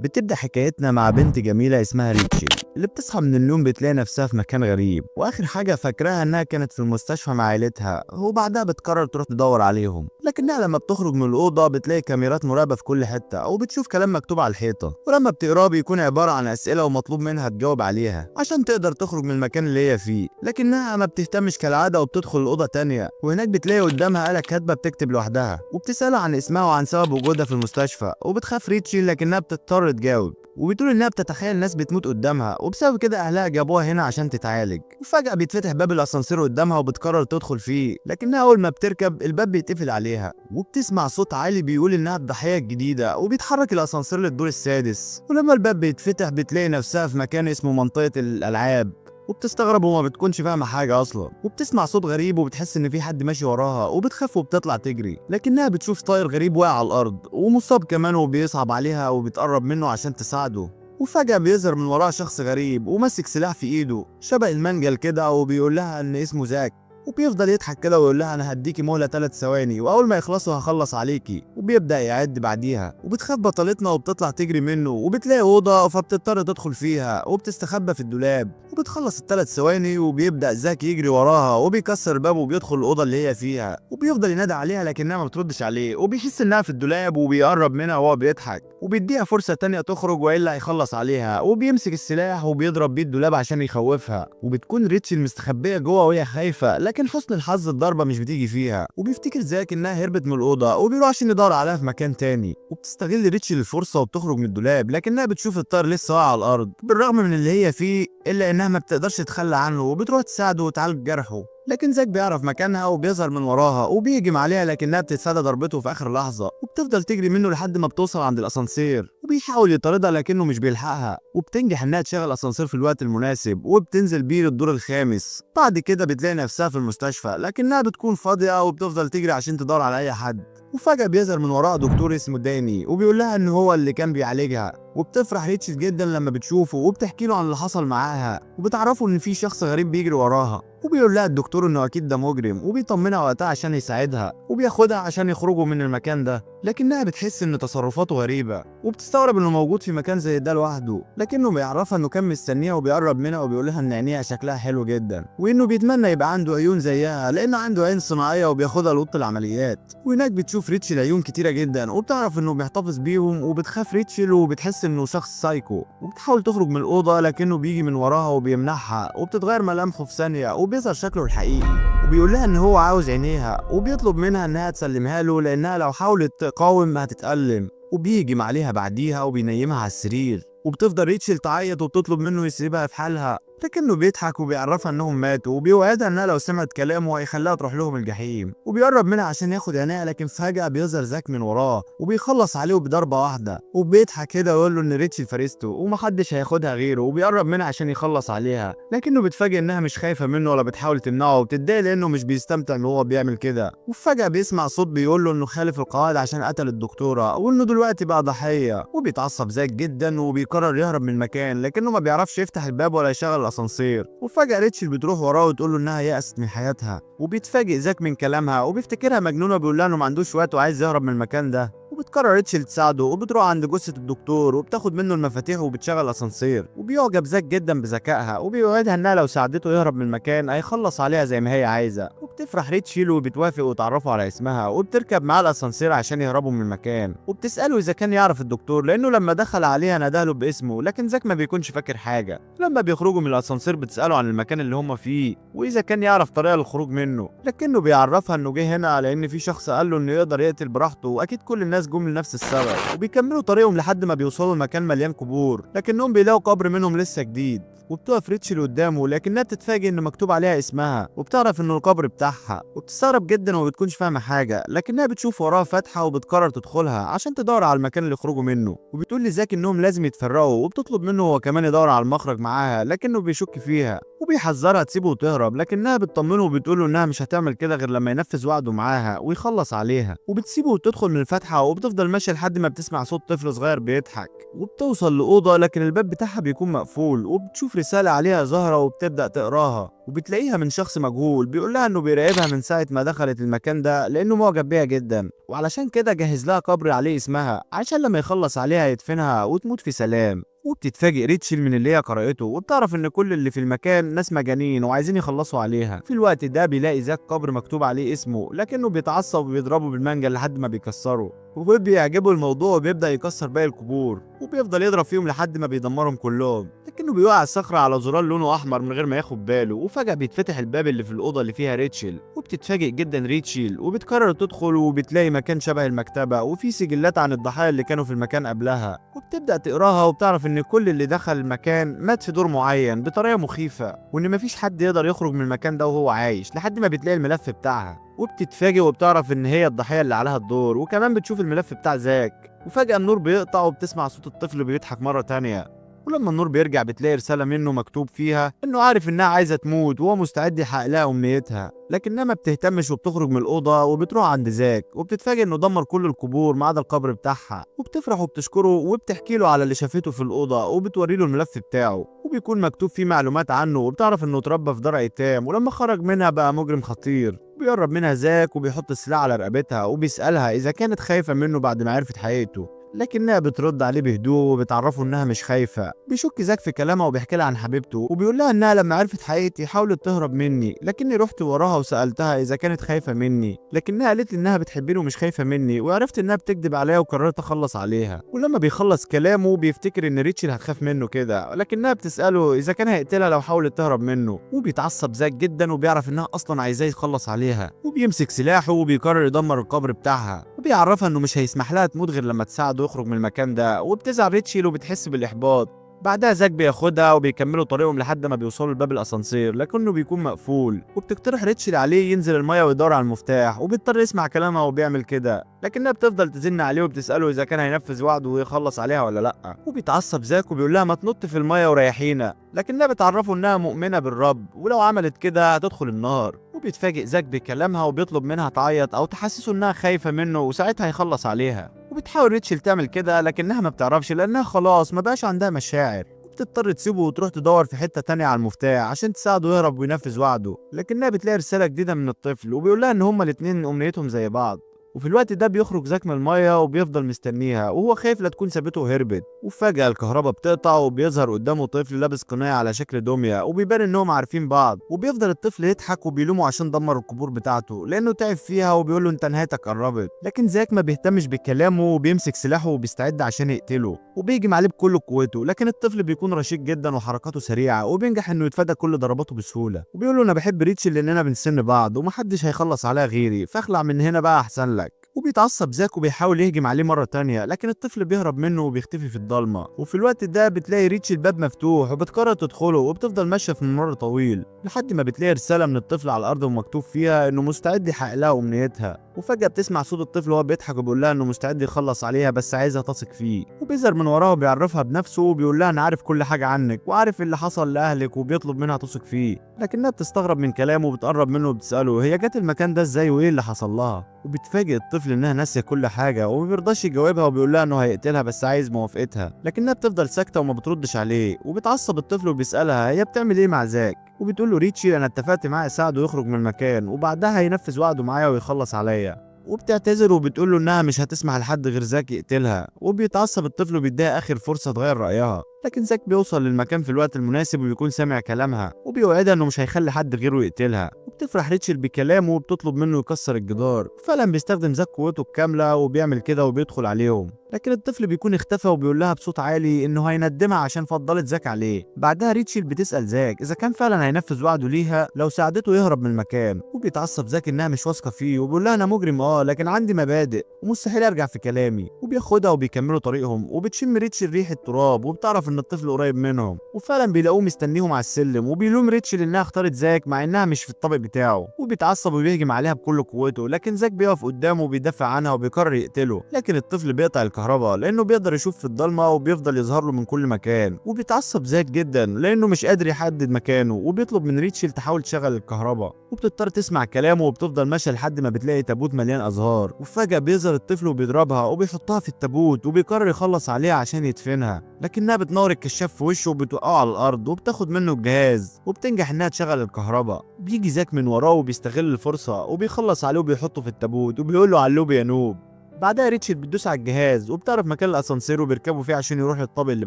بتبدأ حكايتنا مع بنت جميلة اسمها ريتشل اللي بتصحى من النوم بتلاقي نفسها في مكان غريب، واخر حاجة فاكراها انها كانت في المستشفى مع عيلتها، وبعدها بتقرر تروح تدور عليهم. لكنها لما بتخرج من الأوضة بتلاقي كاميرات مراقبة في كل حتة، وبتشوف كلام مكتوب على الحيطة، ولما بتقراه بيكون عبارة عن أسئلة ومطلوب منها تجاوب عليها عشان تقدر تخرج من المكان اللي هي فيه. لكنها ما بتهتمش كالعادة وبتدخل الأوضة تانية، وهناك بتلاقي قدامها آلة كاتبة بتكتب لوحدها، وبتسألها عن اسمها وعن سبب وجودها في المستشفى. وبتخاف ريتشل لكنها بتضطر تجاوب، وبتقول انها بتتخيل ناس بتموت قدامها، وبسبب كده اهلها جابوها هنا عشان تتعالج. وفجأة بيتفتح باب الاسانسير قدامها وبتقرر تدخل فيه، لكنها اول ما بتركب الباب بيتقفل عليها، وبتسمع صوت عالي بيقول انها الضحية الجديدة، وبيتحرك الاسانسير للدور السادس. ولما الباب بيتفتح بتلاقي نفسها في مكان اسمه منطقة الالعاب، وبتستغرب وما بتكونش فاهمه حاجه اصلا، وبتسمع صوت غريب وبتحس ان في حد ماشي وراها، وبتخاف وبتطلع تجري، لكنها بتشوف طائر غريب واقع على الارض ومصاب كمان، وبيصعب عليها وبتقرب منه عشان تساعده. وفجأة بيظهر من وراها شخص غريب وماسك سلاح في ايده شبه المنجل كده، وبيقول لها ان اسمه زاك، وبيفضل يضحك كده ويقول لها انا هديكي مهله 3 ثواني، واول ما يخلصوا هخلص عليكي. وبيبدا يعد بعديها، وبتخاف بطلتنا وبتطلع تجري منه، وبتلاقي اوضه فبتضطر تدخل فيها، وبتستخبى في الدولاب، وبتخلص الثلاث ثواني وبيبدا زاك يجري وراها، وبيكسر الباب وبيدخل الاوضه اللي هي فيها، وبيفضل ينادي عليها لكنها ما بتردش عليه، وبيحس انها في الدولاب، وبيقرب منها وهو بيضحك، وبيديها فرصه تانية تخرج والا هيخلص عليها، وبيمسك السلاح وبيضرب بيه الدولاب عشان يخوفها. وبتكون ريتشل مستخبيه جوه وهي خايفه، لكن حسن الحظ الضربه مش بتيجي فيها، وبيفتكر زاك انها هربت من الاوضه، وبيروح عشان يدور عليها في مكان تاني. وبتستغل ريتشل الفرصه وبتخرج من الدولاب، لكنها بتشوف الطائر لسه واقع على الارض بالرغم من اللي هي فيه، الا انها ما بتقدرش تتخلى عنه، وبتروح تساعده وتعالج جرحه. لكن زاك بيعرف مكانها وبيظهر من وراها وبيهجم عليها، لكنها بتتفادى ضربته في اخر لحظه، وبتفضل تجري منه لحد ما بتوصل عند الاسانسير، وبيحاول يطاردها لكنه مش بيلحقها، وبتنجح انها تشغل الاسانسير في الوقت المناسب، وبتنزل بيه للدور الخامس. بعد كده بتلاقي نفسها في المستشفى، لكنها بتكون فاضيه وبتفضل تجري عشان تدور على اي حد. وفجأة بيظهر من وراها دكتور اسمه داني، وبيقول لها ان هو اللي كان بيعالجها، وبتفرح ريتشل جدا لما بتشوفه، وبتحكي له عن اللي حصل معاها، وبتعرفه ان في شخص غريب بيجري وراها. وبيقول لها الدكتور انه اكيد ده مجرم، وبيطمنها وقتها عشان يساعدها، وبياخدها عشان يخرجوا من المكان ده. لكنها بتحس ان تصرفاته غريبه، وبتستغرب انه موجود في مكان زي ده لوحده، لكنه بيعرفها انه كان مستنيها، وبيقرب منها وبيقول لها ان عينيها شكلها حلو جدا، وانه بيتمنى يبقى عنده عيون زيها لان عنده عين صناعيه وبياخدها لاوضه العمليات. وهناك بتشوف ريتشل عيون كتيره جدا، وبتعرف انه بيحتفظ بيهم، وبتخاف ريتشل وبتحس انه شخص سايكو، وبتحاول تخرج من الاوضه لكنه بيجي من وراها وبيمنعها، وبتتغير ملامحه في ثانيه وبيظهر شكله الحقيقي، وبيقول لها ان هو عاوز عينيها، وبيطلب منها انها تسلمها له لانها لو حاولت تقاوم هتتألم. وبيهجم عليها بعديها وبينيمها على السرير، وبتفضل ريتشل تعيط وبتطلب منه يسيبها في حالها، لكنه بيضحك وبيعرفها انهم ماتوا، وبيوعدها انها لو سمعت كلامه هيخليها تروح لهم الجحيم. وبيقرب منها عشان ياخد عينيها، لكن فجأة بيظهر زاك من وراه وبيخلص عليه بضربة واحدة، وبيضحك كده ويقول له ان ريتشل فريسته ومحدش هياخدها غيره، وبيقرب منها عشان يخلص عليها، لكنه بيتفاجئ انها مش خايفة منه ولا بتحاول تمنعه، وبتتضايق لانه مش بيستمتع ان هو بيعمل كده. وفجأة بيسمع صوت بيقول له انه خالف القواعد عشان قتل الدكتورة، وانه دلوقتي بقى ضحية، وبيتعصب زاك جدا وبيقرر يهرب من المكان، لكنه ما بيعرفش يفتح الباب ولا يشغل الاسانسير. وفجأة ريتشل بتروح وراه وتقول له انها يأست من حياتها، وبيتفاجئ زاك من كلامها وبيفتكرها مجنونة، بيقول لها انه ما عندوش وقت وعايز يهرب من المكان ده. وبتقرر ريتشل تساعده، وبتروح عند جثة الدكتور وبتاخد منه المفاتيح وبتشغل الاسانسير، وبيعجب زاك جدا بذكائها، وبيوعدها انها لو ساعدته يهرب من المكان هيخلص عليها زي ما هي عايزة. وبتفرح ريتشل وبتوافق وتعرفوا على اسمها، وبتركب معاه الاسانسير عشان يهربوا من المكان، وبتسأله اذا كان يعرف الدكتور لانه لما دخل عليها ناداله باسمه، لكن زاك ما بيكونش فاكر حاجة. لما بيخرجوا من الاسانسير بتسأله عن المكان اللي هم فيه واذا كان يعرف طريقة للخروج منه، لكنه بيعرفها انه جه هنا لان في شخص قال له انه يقدر يقتل براحته، واكيد كل الناس جم لنفس السبب. وبيكملوا طريقهم لحد ما بيوصلوا لمكان مليان قبور، لكنهم بيلاقوا قبر منهم لسه جديد، وبتقف ريتشل قدامه، لكنها بتتفاجئ ان مكتوب عليها اسمها، وبتعرف انه القبر بتاعها، وبتستغرب جدا وما بتكونش فاهمه حاجه، لكنها بتشوف وراها فتحه وبتقرر تدخلها عشان تدور على المكان اللي يخرجوا منه. وبتقول لزاك انهم لازم يتفرقوا، وبتطلب منه هو كمان يدور على المخرج معاها، لكنه بيشك فيها وبيحذرها تسيبه وتهرب، لكنها بتطمنه وبتقول له انها مش هتعمل كده غير لما ينفذ وعده معاها ويخلص عليها. وبتسيبه وتدخل من الفتحه، وبتفضل ماشيه لحد ما بتسمع صوت طفل صغير بيضحك، وبتوصل لاوضه لكن الباب بتاعها بيكون مقفول، وبتشوف رساله عليها ظاهره وبتبدا تقراها. وبتلاقيها من شخص مجهول بيقول لها انه بيراقبها من ساعة ما دخلت المكان ده لانه معجب بيها جدا، وعلشان كده جهز لها قبر عليه اسمها عشان لما يخلص عليها يدفنها وتموت في سلام. وبتتفاجئ ريتشل من اللي هي قرأته وبتعرف ان كل اللي في المكان ناس مجانين وعايزين يخلصوا عليها. في الوقت ده بيلاقي زاك قبر مكتوب عليه اسمه، لكنه بيتعصب وبيضربه بالمنجل لحد ما بيكسره، وبيعجبه الموضوع وبيبدأ يكسر باقي القبور وبيفضل يضرب فيهم لحد ما بيدمرهم كلهم، لكنه بيوقع الصخرة على زرار لونه أحمر من غير ما ياخد باله، وفجأة بيتفتح الباب اللي في الأوضة اللي فيها ريتشل، وبتتفاجئ جدا ريتشل وبتقرر تدخل وبتلاقي مكان شبه المكتبة وفي سجلات عن الضحايا اللي كانوا في المكان قبلها، وبتبدأ تقراها وبتعرف إن كل اللي دخل المكان مات في دور معين بطريقة مخيفة، وإن مفيش حد يقدر يخرج من المكان ده وهو عايش لحد ما بتلاقي الملف بتاعها، وبتتفاجئ وبتعرف ان هي الضحيه اللي عليها الدور، وكمان بتشوف الملف بتاع زاك. وفجاه النور بيقطع وبتسمع صوت الطفل بيضحك مره تانية، ولما النور بيرجع بتلاقي رساله منه مكتوب فيها انه عارف انها عايزه تموت وهو مستعد يحقق لها امنيتها، لكنها ما بتهتمش وبتخرج من الاوضه وبتروح عند زاك، وبتتفاجئ انه دمر كل القبور ما عدا القبر بتاعها، وبتفرح وبتشكره وبتحكي له على اللي شافته في الاوضه وبتوري له الملف بتاعه، وبيكون مكتوب فيه معلومات عنه، وبتعرف انه اتربى في دار ايتام ولما خرج منها بقى مجرم خطير. بيقرب منها زاك وبيحط السلاح على رقبتها وبيسألها إذا كانت خايفة منه بعد ما عرفت حقيقته، لكنها بترد عليه بهدوء وبتعرفه إنها مش خايفة. بيشك زاك في كلامها وبيحكي لها عن حبيبته وبيقول لها إنها لما عرفت حقيقتي حاولت تهرب مني، لكني رحت وراها وسألتها إذا كانت خايفة مني، لكنها قالت لي إنها بتحبني ومش خايفة مني، وعرفت إنها بتكذب عليا وقررت أخلص عليها. ولما بيخلص كلامه بيفتكر إن ريتشل هتخاف منه كده، لكنها بتسأله إذا كان هيقتلها لو حاولت تهرب منه، وبيتعصب زاك جدا وبيعرف إنها أصلا عايزاه يخلص عليها، وبيمسك سلاحه وبيقرر يدمر القبر بتاعها، وبيعرفها إنه مش هيسمح لها تموت غير لما تساعده يخرج من المكان ده، وبتزعل ريتشل وبتحس بالإحباط. بعدها زاك بياخدها وبيكملوا طريقهم لحد ما بيوصلوا لباب الاسانسير لكنه بيكون مقفول، وبتقترح ريتشل عليه ينزل الميه ويدور على المفتاح، وبيضطر يسمع كلامها وبيعمل كده، لكنها بتفضل تزن عليه وبتساله اذا كان هينفذ وعده ويخلص عليها ولا لا، وبيتعصب زاك وبيقول لها ما تنط في الميه وريحينا، لكنها بتعرفه انها مؤمنه بالرب ولو عملت كده هتدخل النار، وبيتفاجئ زاك بكلامها وبيطلب منها تعيط او تحسسه انها خايفه منه وساعتها هيخلص عليها، وبتحاول ريتشل تعمل كده لكنها ما بتعرفش لانها خلاص ما بقاش عندها مشاعر، بتضطر تسيبه وتروح تدور في حتة تانية على المفتاح عشان تساعده يهرب وينفذ وعده، لكنها بتلاقي رسالة جديدة من الطفل وبيقول لها ان هما الاتنين امنيتهم زي بعض. وفي الوقت ده بيخرج زاك من المية وبيفضل مستنيها وهو خايف لا تكون سابته وهربت، وفجأة الكهرباء بتقطع وبيظهر قدامه طفل لابس قناع على شكل دمية وبيبان انهم عارفين بعض، وبيفضل الطفل يضحك وبيلومه عشان دمر القبور بتاعته لانه تعب فيها وبيقول له انت نهايتك قربت، لكن زاك ما بيهتمش بكلامه وبيمسك سلاحه وبيستعد عشان يقتله وبيهجم عليه بكل قوته، لكن الطفل بيكون رشيق جدا وحركاته سريعة وبينجح انه يتفادى كل ضرباته بسهولة، وبيقول له انا بحب ريتشل لاننا بنسن بعض ومحدش هيخلص عليها غيري فاخلع من هنا بقى احسن لك. وبيتعصب زاك وبيحاول يهجم عليه مرة تانية لكن الطفل بيهرب منه وبيختفي في الضلمة، وفي الوقت ده بتلاقي ريتشل الباب مفتوح وبتقرر تدخله وبتفضل ماشية في ممر طويل لحد ما بتلاقي رسالة من الطفل على الأرض ومكتوب فيها إنه مستعد يحقق لها أمنيتها، وفجأة بتسمع صوت الطفل وهو بيضحك وبيقول لها إنه مستعد يخلص عليها بس عايزها تثق فيه، وبيظهر من وراها وبيعرفها بنفسه وبيقول لها أنا عارف كل حاجة عنك وعارف اللي حصل لأهلك وبيطلب منها تثق فيه، لكنها بتستغرب من كلامه وبتقرب منه وبتسأله هي جت المكان ده إزاي وإيه اللي حصل لها، وبتفاجئ الطفل إنها ناسية كل حاجة ومبيرضاش يجاوبها وبيقول لها إنه هيقتلها بس عايز موافقتها، لكنها بتفضل ساكتة وما بتردش عليه، وبتعصب الطفل وبيسألها هي بتعمل إيه مع زاك، وبتقول له ريتشي أنا اتفقت معاه أساعده يخرج من المكان وبعدها هينفذ وعده معايا ويخلص عليا، وبتعتذر وبتقول له انها مش هتسمح لحد غير زاك يقتلها، وبيتعصب الطفل وبيديها اخر فرصه تغير رايها، لكن زاك بيوصل للمكان في الوقت المناسب وبيكون سامع كلامها وبيوعدها انه مش هيخلي حد غيره يقتلها، وبتفرح ريتشل بكلامه وبتطلب منه يكسر الجدار، فعلا بيستخدم زاك قوته الكامله وبيعمل كده وبيدخل عليهم، لكن الطفل بيكون اختفى وبيقول لها بصوت عالي انه هيندمها عشان فضلت زاك عليه. بعدها ريتشل بتسال زاك اذا كان فعلا هينفذ وعده ليها لو ساعدته يهرب من المكان، وبيتعصب زاك انها مش واثقه فيه وبيقول لها انا مجرم لكن عندي مبادئ ومستحيل ارجع في كلامي، وبياخدها وبيكملوا طريقهم، وبتشم ريتشل ريحه تراب وبتعرف ان الطفل قريب منهم، وفعلا بيلاقوه مستنيهم على السلم وبيلوم ريتشل انها اختارت زاك مع انها مش في الطابق بتاعه، وبيتعصب وبيهجم عليها بكل قوته، لكن زاك بيقف قدامه وبيدافع عنها وبيقرر يقتله، لكن الطفل بيقطع الكهرباء لانه بيقدر يشوف في الضلمه وبيفضل يظهر له من كل مكان، وبيتعصب زاك جدا لانه مش قادر يحدد مكانه، وبيطلب من ريتشل تحاول تشغل الكهرباء، وبتضطر تسمع كلامه وبتفضل ماشيه لحد ما بتلاقي تابوت مليان ازهار، وفجاه بيظهر الطفل وبيضربها وبيحطها في التابوت وبيقرر يخلص عليها عشان يدفنها، لكنها بتنور بتنور الكشاف في وشه وبتوقعه على الارض وبتاخد منه الجهاز وبتنجح انها تشغل الكهرباء. بيجي زاك من وراه وبيستغل الفرصه وبيخلص عليه وبيحطه في التابوت وبيقول له علوب يا نوب. بعدها ريتشل بتدوس على الجهاز وبتعرف مكان الاسانسير وبيركبوا فيه عشان يروح للطابق اللي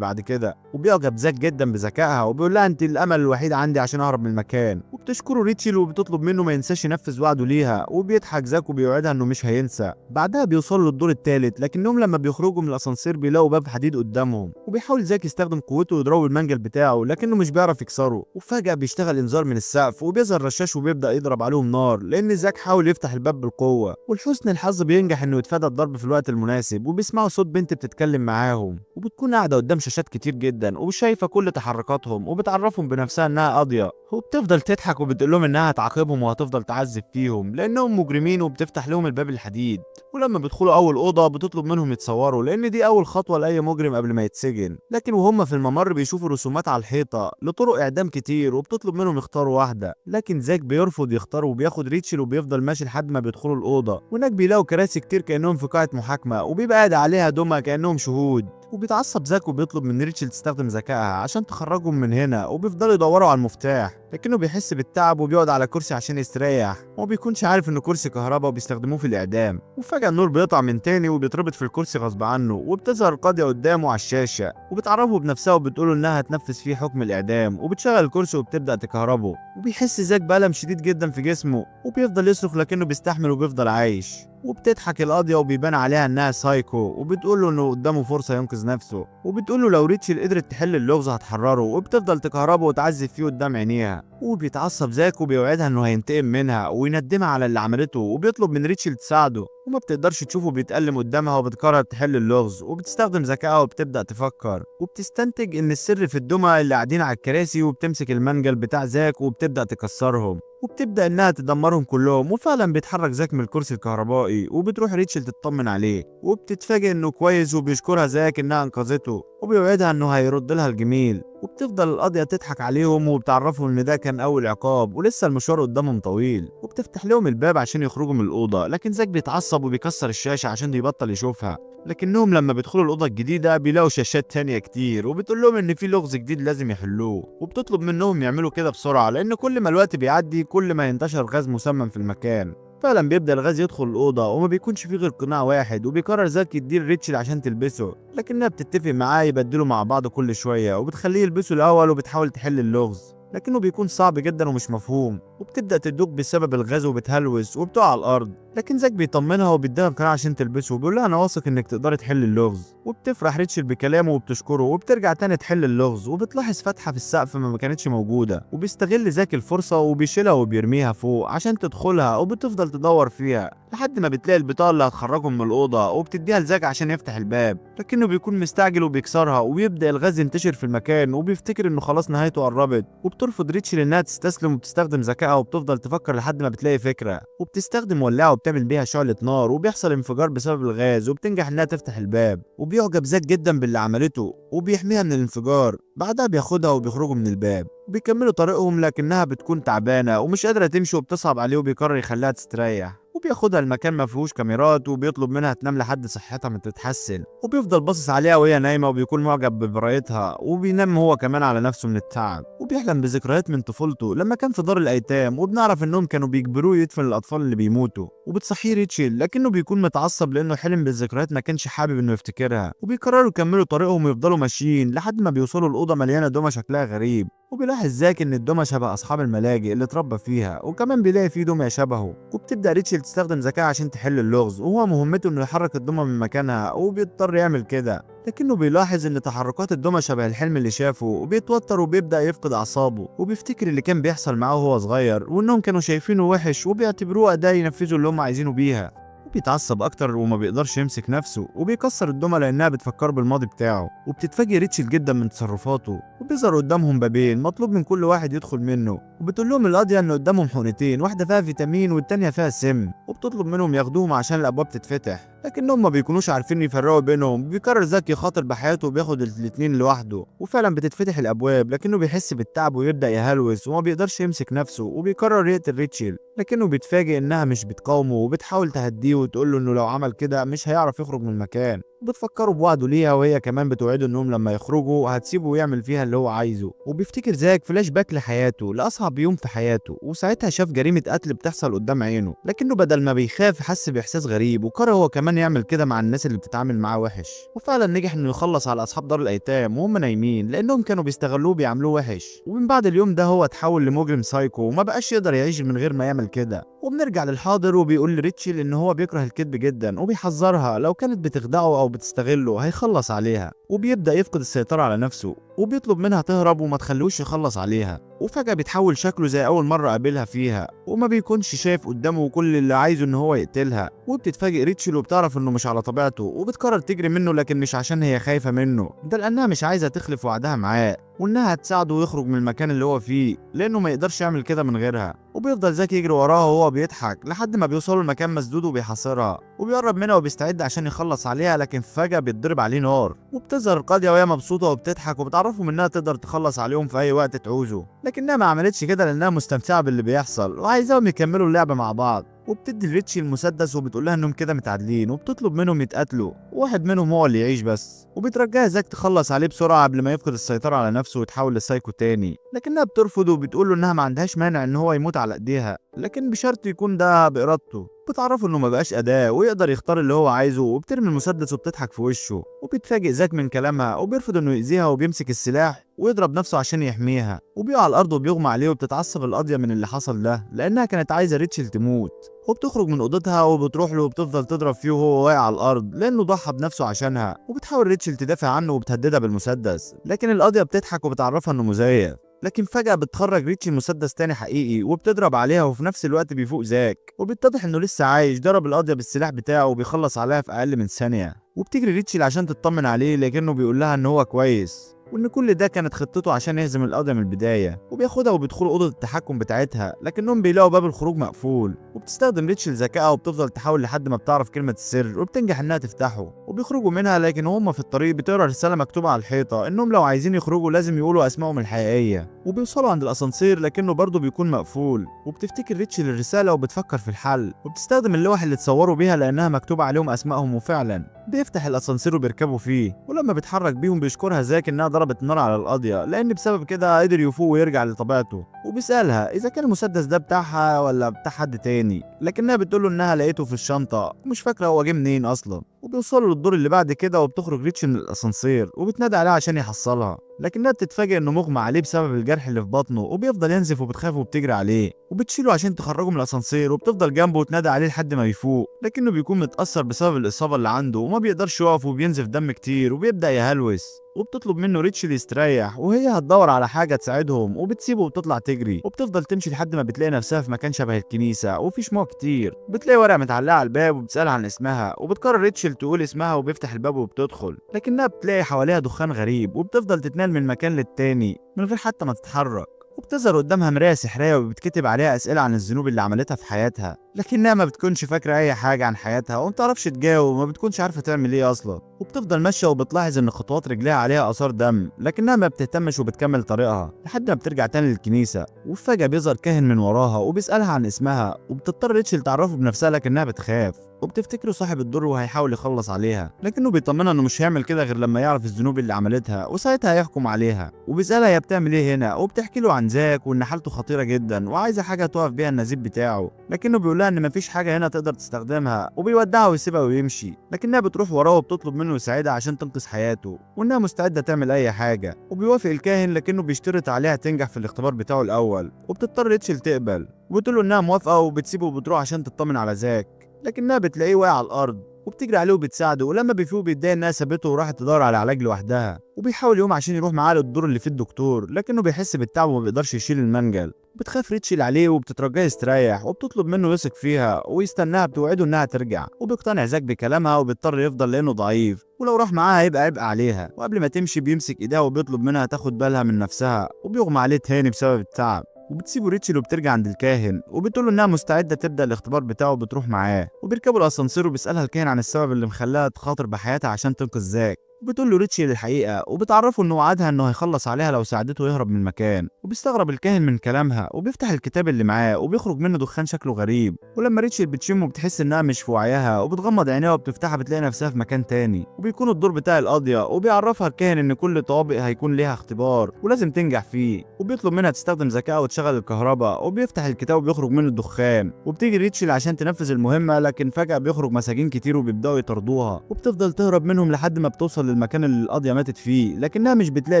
بعد كده. وبيعجب زاك جدا بذكائها وبيقول لها انت الامل الوحيد عندي عشان اهرب من المكان. وبتشكره ريتشل وبتطلب منه ما ينساش ينفذ وعده ليها وبيضحك زاك وبيوعدها انه مش هينسى. بعدها بيوصلوا للدور الثالث لكنهم لما بيخرجوا من الاسانسير بيلاقوا باب حديد قدامهم وبيحاول زاك يستخدم قوته ويضرب المنجل بتاعه لكنه مش بيعرف يكسره. وفجأة بيشتغل انذار من السقف وبيظهر رشاش وبيبدأ يضرب عليهم نار لان زاك حاول يفتح الباب بالقوة. ولحسن الحظ بينجح انه يتفادى الضرب في الوقت المناسب وبيسمعوا صوت بنت بتتكلم معاهم وبتكون قاعدة قدام شاشات كتير جدا وشايفة كل تحركاتهم وبتعرفهم بنفسها انها قاضية. وبتفضل تضحك وبتقول لهم انها هتعاقبهم وهتفضل تعذب فيهم لانهم مجرمين وبتفتح لهم الباب الحديد. ولما بيدخلوا اول اوضه بتطلب منهم يتصوروا لان دي اول خطوه لاي مجرم قبل ما يتسجن. لكن وهم في الممر بيشوفوا رسومات على الحيطه لطرق اعدام كتير وبتطلب منهم يختاروا واحده. لكن زاك بيرفض يختار وبياخد ريتشل وبيفضل ماشي لحد ما بيدخلوا الاوضه. وهناك بيلاقوا كراسي كتير كانهم في قاعه محاكمه وبيبقى قاعد عليها دمى كانهم شهود. وبيتعصب زاك وبيطلب من ريتشل تستخدم ذكائها عشان تخرجهم من هنا وبيفضلوا يدوروا على المفتاح لكنه بيحس بالتعب وبيقعد على كرسي عشان يستريح وما بيكونش عارف انه كرسي كهرباء وبيستخدموه في الاعدام. وفجأة النور بيقطع من تاني وبيتربط في الكرسي غصب عنه وبتظهر القاضية قدامه على الشاشة وبتعرفه بنفسها وبتقوله انها هتنفذ فيه حكم الاعدام وبتشغل الكرسي وبتبدأ تكهربه. وبيحس زاك بألم شديد جدا في جسمه وبيفضل يصرخ لكنه بيستحمل وبيفضل عايش. وبتضحك القاضية وبيبان عليها انها سايكو وبتقول له انه قدامه فرصة ينقذ نفسه وبتقول له لو ريتشل قدرت تحل اللغز هتحرره وبتفضل تكهربه وتعذب فيه قدام عينيها. وبيتعصب زاك وبيوعدها انه هينتقم منها ويندمها على اللي عملته وبيطلب من ريتشل تساعده وما بتقدرش تشوفه بيتألم قدامها وبتقرر تحل اللغز وبتستخدم ذكائها وبتبدأ تفكر وبتستنتج ان السر في الدمى اللي قاعدين على الكراسي وبتمسك المنجل بتاع زاك وبتبدأ تكسرهم وبتبدأ انها تدمرهم كلهم. وفعلا بيتحرك زاك من الكرسي الكهربائي وبتروح ريتشل تطمن عليه وبتتفاجئ انه كويس وبيشكرها زاك انها انقذته وبيوعدها انه هيرد لها الجميل. وبتفضل القاضية تضحك عليهم وبتعرفهم ان ده كان اول عقاب ولسه المشوار قدامهم طويل وبتفتح لهم الباب عشان يخرجوا من الأوضة. لكن زاك بيتعصب وبيكسر الشاشة عشان يبطل يشوفها. لكنهم لما بيدخلوا الأوضة الجديدة بيلاقوا شاشات تانية كتير وبتقول لهم ان في لغز جديد لازم يحلوه وبتطلب منهم يعملوا كده بسرعة لان كل ما الوقت بيعدي كل ما ينتشر غاز مسمم في المكان. فعلا بيبدأ الغاز يدخل الأوضة وما بيكونش فيه غير قناع واحد وبيقرر زاك يديه ريتشل عشان تلبسه لكنها بتتفق معاه يبدلوا مع بعض كل شوية وبتخليه يلبسه الأول وبتحاول تحل اللغز لكنه بيكون صعب جدا ومش مفهوم وبتبدأ تدوق بسبب الغاز وبتهلوس وبتقع على الأرض. لكن زاك بيطمنها وبيديها القناع عشان تلبسه وبيقول لها أنا واثق إنك تقدري تحل اللغز. وبتفرح ريتشل بكلامه وبتشكره وبترجع تاني تحل اللغز وبتلاحظ فتحة في السقف ما كانتش موجودة وبيستغل زاك الفرصة وبيشيلها وبيرميها فوق عشان تدخلها وبتفضل تدور فيها لحد ما بتلاقي البطاقة اللي هتخرجهم من الأوضة وبتديها لزاك عشان يفتح الباب لكنه بيكون مستعجل وبيكسرها وبيبدأ الغاز ينتشر في المكان وبيفتكر إنه خلاص نهايته قربت. وبترفض ريتشل إنها تستسلم وبتستخدم ذكائها وبتفضل تفكر لحد ما بتلاقي فكرة وبتستخدم ولاعة وبتعمل بيها شعلة نار وبيحصل انفجار بسبب الغاز وبتنجح إنها تفتح الباب وبيعجب زاك جدا باللي عملته وبيحميها من الانفجار. بعدها بياخدها وبيخرجوا من الباب وبيكملوا طريقهم لكنها بتكون تعبانة ومش قادرة تمشي وبتصعب عليه وبيقرر يخليها تستريح وبياخدها المكان ما فيهوش كاميرات وبيطلب منها تنام لحد صحتها ما تتحسن وبيفضل باصص عليها وهي نايمة وبيكون معجب ببراءتها وبينام هو كمان على نفسه من التعب وبيحلم بذكريات من طفولته لما كان في دار الأيتام وبنعرف إنهم كانوا بيجبروه يدفن الأطفال اللي بيموتوا وبتصحيه ريتشل لكنه بيكون متعصب لأنه حلم بالذكريات ما كانش حابب إنه يفتكرها وبيقرروا يكملوا طريقهم ويفضلوا ماشيين لحد ما بيوصلوا الأوضة مليانة دمى شكلها غريب وبيلاحظ زاك ان الدمى شبه اصحاب الملاجئ اللي اتربى فيها وكمان بيلاقي فيه دمى شبهه وبتبدا ريتشل تستخدم ذكائها عشان تحل اللغز وهو مهمته انه يحرك الدمى من مكانها وبيضطر يعمل كده لكنه بيلاحظ ان تحركات الدمى شبه الحلم اللي شافه وبيتوتر وبيبدا يفقد اعصابه وبيفتكر اللي كان بيحصل معاه وهو صغير وانهم كانوا شايفينه وحش وبيعتبروه اداه ينفذوا اللي هم عايزينه بيها بيتعصب اكتر وما بيقدرش يمسك نفسه وبيكسر الدمى لانها بتفكر بالماضي بتاعه وبتتفاجئ ريتشل جدا من تصرفاته وبيظهر قدامهم بابين مطلوب من كل واحد يدخل منه وبتقول لهم القاضية ان قدامهم حقنتين واحدة فيها فيتامين والتانية فيها سم وبتطلب منهم ياخدوهم عشان الابواب تتفتح لكنهم ما بيكونوش عارفين يفرقوا بينهم. بيقرر زاك يخاطر بحياته وبياخد الاتنين لوحده وفعلا بتتفتح الابواب لكنه بيحس بالتعب ويبدا يهلوس وما بيقدرش يمسك نفسه وبيقرر يقتل ريتشل لكنه بيتفاجئ انها مش بتقاومه وبتحاول تهديه وتقول له انه لو عمل كده مش هيعرف يخرج من المكان. وبتفكروا بوعده ليها، وهي كمان بتوعده انهم لما يخرجوا هتسيبه ويعمل فيها اللي هو عايزه. وبيفتكر زاك فلاش باك لحياته لاصعب يوم في حياته، وساعتها شاف جريمه قتل بتحصل قدام عينه، لكنه بدل ما بيخاف حس باحساس غريب وقرر هو كمان يعمل كده مع الناس اللي بتتعامل معاه وحش. وفعلا نجح انه يخلص على اصحاب دار الايتام وهم نايمين لانهم كانوا بيستغلوه وبيعاملوه وحش. ومن بعد اليوم ده هو اتحول لمجرم سايكو وما بقاش يقدر يعيش من غير ما يعمل كده. وبنرجع للحاضر وبيقول لريتشل ان هو بيكره الكذب جدا، وبيحذرها لو كانت بتخدعه او بتستغله هيخلص عليها. وبيبدأ يفقد السيطرة على نفسه وبيطلب منها تهرب وما تخلوش يخلص عليها. وفجأة بيتحول شكله زي أول مرة قابلها فيها، وما بيكونش شايف قدامه كل اللي عايزه إن هو يقتلها. وبتتفاجئ ريتشل وبتعرف إنه مش على طبيعته، وبتقرر تجري منه، لكن مش عشان هي خايفة منه، ده لأنها مش عايزة تخلف وعدها معاه، وإنها هتساعده يخرج من المكان اللي هو فيه لأنه ما يقدرش يعمل كده من غيرها. وبيفضل زاك يجري وراها وهو بيضحك لحد ما بيوصلوا لمكان مسدود وبيحاصرها، وبيقرب منها وبيستعد عشان يخلص عليها، لكن فجأة بيتضرب عليه نار. وبتظهر القاضية وهي مبسوطة وبتضحك وبتعرفه منها تقدر تخلص عليهم في أي وقت تعوزه، لكنها ما عملتش كده لأنها مستمتعة باللي بيحصل وعايزاهم يكملوا اللعبة مع بعض. وبتدي لريتشي المسدس وبتقول لها انهم كده متعادلين، وبتطلب منهم يتقاتلوا وواحد منهم هو اللي يعيش بس. وبترجاها زاك تخلص عليه بسرعه قبل ما يفقد السيطره على نفسه ويتحول لسايكو تاني، لكنها بترفض وبتقول له انها ما عندهاش مانع ان هو يموت على ايديها، لكن بشرط يكون ده بارادته. بتعرفه انه ما بقاش اداه ويقدر يختار اللي هو عايزه، وبترمي المسدس وبتضحك في وشه. وبيتفاجئ زاك من كلامها وبيرفض انه يأذيها وبيمسك السلاح ويضرب نفسه عشان يحميها. وبيقع على الارض وبيغمى عليه، وبتتعصب القاضيه من اللي حصل ده لانها كانت عايزه ريتشل تموت. وبتخرج من اوضتها وبتروح له وبتفضل تضرب فيه وهو واقع على الارض لانه ضحى بنفسه عشانها. وبتحاول ريتشل تدافع عنه وبتهددها بالمسدس، لكن القاضيه بتضحك وبتعرفها انه مزيف. لكن فجأة بتخرج ريتشي مسدس تاني حقيقي وبتضرب عليها، وفي نفس الوقت بيفوق زاك وبيتضح انه لسه عايش. ضرب القاضية بالسلاح بتاعه وبيخلص عليها في اقل من ثانية. وبتجري ريتشي عشان تطمن عليه، لكنه بيقول لها ان هو كويس وان كل ده كانت خطته عشان يهزم القاضية من البداية. وبياخدها وبيدخلوا اوضة التحكم بتاعتها، لكنهم بيلاقوا باب الخروج مقفول. وبتستخدم ريتشل ذكائها وبتفضل تحاول لحد ما بتعرف كلمة السر وبتنجح انها تفتحه. وبيخرجوا منها، لكن وهم في الطريق بتقرا رسالة مكتوبة على الحيطة انهم لو عايزين يخرجوا لازم يقولوا اسمائهم الحقيقية. وبيوصلوا عند الاسانسير لكنه برضه بيكون مقفول. وبتفتكر ريتشل الرسالة وبتفكر في الحل، وبتستخدم اللوح اللي اتصوروا بيها لانها مكتوبة عليهم اسمائهم. وفعلا بيفتح الاسانسير وبيركبوا فيه، ولما بيتحرك بيهم بيشكرها زاك انها ضربت نار على القاضيه لان بسبب كده قدر يفوق ويرجع لطبيعته. وبيسالها اذا كان المسدس ده بتاعها ولا بتاع حد تاني، لكنها بتقوله انها لقيته في الشنطه ومش فاكره هو جه منين اصلا. وبيوصلوا للدور اللي بعد كده وبتخرج ريتش من الاسانسير وبتنادي عليه عشان يحصلها، لكنها بتتفاجئ انه مغمى عليه بسبب الجرح اللي في بطنه، وبيفضل ينزف وبتخاف وبتجري عليه. وبتشيله عشان تخرجه من الاسانسير وبتفضل جنبه وتنادي عليه لحد ما يفوق، لكنه بيكون متاثر بسبب الاصابه اللي عنده وما بيقدرش يقف وبينزف دم كتير وبيبدا يهلوس. وبتطلب منه ريتشل يستريح وهي هتدور على حاجه تساعدهم، وبتسيبه وبتطلع تجري. وبتفضل تمشي لحد ما بتلاقي نفسها في مكان شبه الكنيسه وفي شموع كتير. بتلاقي ورقه متعلقه على الباب وبتسالها عن اسمها، وبتقرر ريتشل تقول اسمها وبيفتح الباب وبتدخل، لكنها بتلاقي حواليها دخان غريب وبتفضل تتنقل من مكان للتاني من غير حتى ما تتحرك. وبتظهر قدامها مراية سحرية وبتكتب عليها أسئلة عن الذنوب اللي عملتها في حياتها، لكنها ما بتكونش فاكرة أي حاجة عن حياتها وما بتعرفش تجاوب وما بتكونش عارفة تعمل إيه أصلا. وبتفضل ماشية وبتلاحظ إن خطوات رجليها عليها آثار دم، لكنها ما بتهتمش وبتكمل طريقها لحد ما بترجع تاني للكنيسة. وفجأة بيظهر كاهن من وراها وبيسألها عن اسمها، وبتضطر ريتشل تعرفه بنفسها لكنها بتخاف. وبتفتكره صاحب الدور وهيحاول يخلص عليها، لكنه بيطمنها انه مش هيعمل كده غير لما يعرف الذنوب اللي عملتها وساعتها هيحكم عليها. وبيسألها هي بتعمل ايه هنا، وبتحكي له عن زاك وان حالته خطيره جدا وعايزه حاجه توقف بيها النزيف بتاعه، لكنه بيقول لها ان مفيش حاجه هنا تقدر تستخدمها وبيودعها ويسيبها ويمشي. لكنها بتروح وراه وبتطلب منه يساعدها عشان تنقذ حياته وانها مستعده تعمل اي حاجه. وبيوافق الكاهن لكنه بيشترط عليها تنجح في الاختبار بتاعه الاول، وبتضطر ريتشل تقبل وبتقول له انها موافقه وبتسيبه وبتروح عشان تطمن على زاك، لكنها بتلاقيه واقع على الارض وبتجري عليه وبتساعده. ولما بيفوق بيتضايق انها سابته وراحت تدور على علاج لوحدها، وبيحاول يقوم عشان يروح معاه للدور اللي فيه الدكتور، لكنه بيحس بالتعب وما بيقدرش يشيل المنجل. بتخاف ريتشل عليه وبتترجاه يستريح وبتطلب منه يثق فيها ويستناها، بتوعده انها ترجع. وبيقتنع زاك بكلامها وبيضطر يفضل لانه ضعيف ولو راح معاها هيبقى عبء عليها. وقبل ما تمشي بيمسك ايديها وبيطلب منها تاخد بالها من نفسها، وبيغمى عليه تاني بسبب التعب. وبتسيبه ريتشل وبترجع عند الكاهن وبتقول له انها مستعده تبدا الاختبار بتاعه وبتروح معاه. وبيركبوا الاسانسير وبيسالها الكاهن عن السبب اللي مخلاها تخاطر بحياتها عشان تنقذ زاك، وبتقول له ريتشل الحقيقة وبتعرفه إنه وعدها إنه هيخلص عليها لو ساعدته يهرب من المكان. وبيستغرب الكاهن من كلامها وبيفتح الكتاب اللي معاه وبيخرج منه دخان شكله غريب. ولما ريتشل بتشمه بتحس إنها مش في وعيها وبتغمض عينيها وبتفتحها بتلاقي نفسها في مكان تاني. وبيكون الدور بتاع القاضية وبيعرفها الكاهن إن كل طوابق هيكون ليها اختبار ولازم تنجح فيه. وبيطلب منها تستخدم ذكائها وتشغل الكهرباء. وبيفتح الكتاب وبيخرج منه الدخان. وبتيجي ريتشل عشان تنفذ المهمة لكن فجأة بيخرج مساجين كتير وبيبدأوا يطاردوها. وبتفضل تهرب منهم لحد ما بتوصل للمكان اللي القاضية ماتت فيه لكنها مش بتلاقي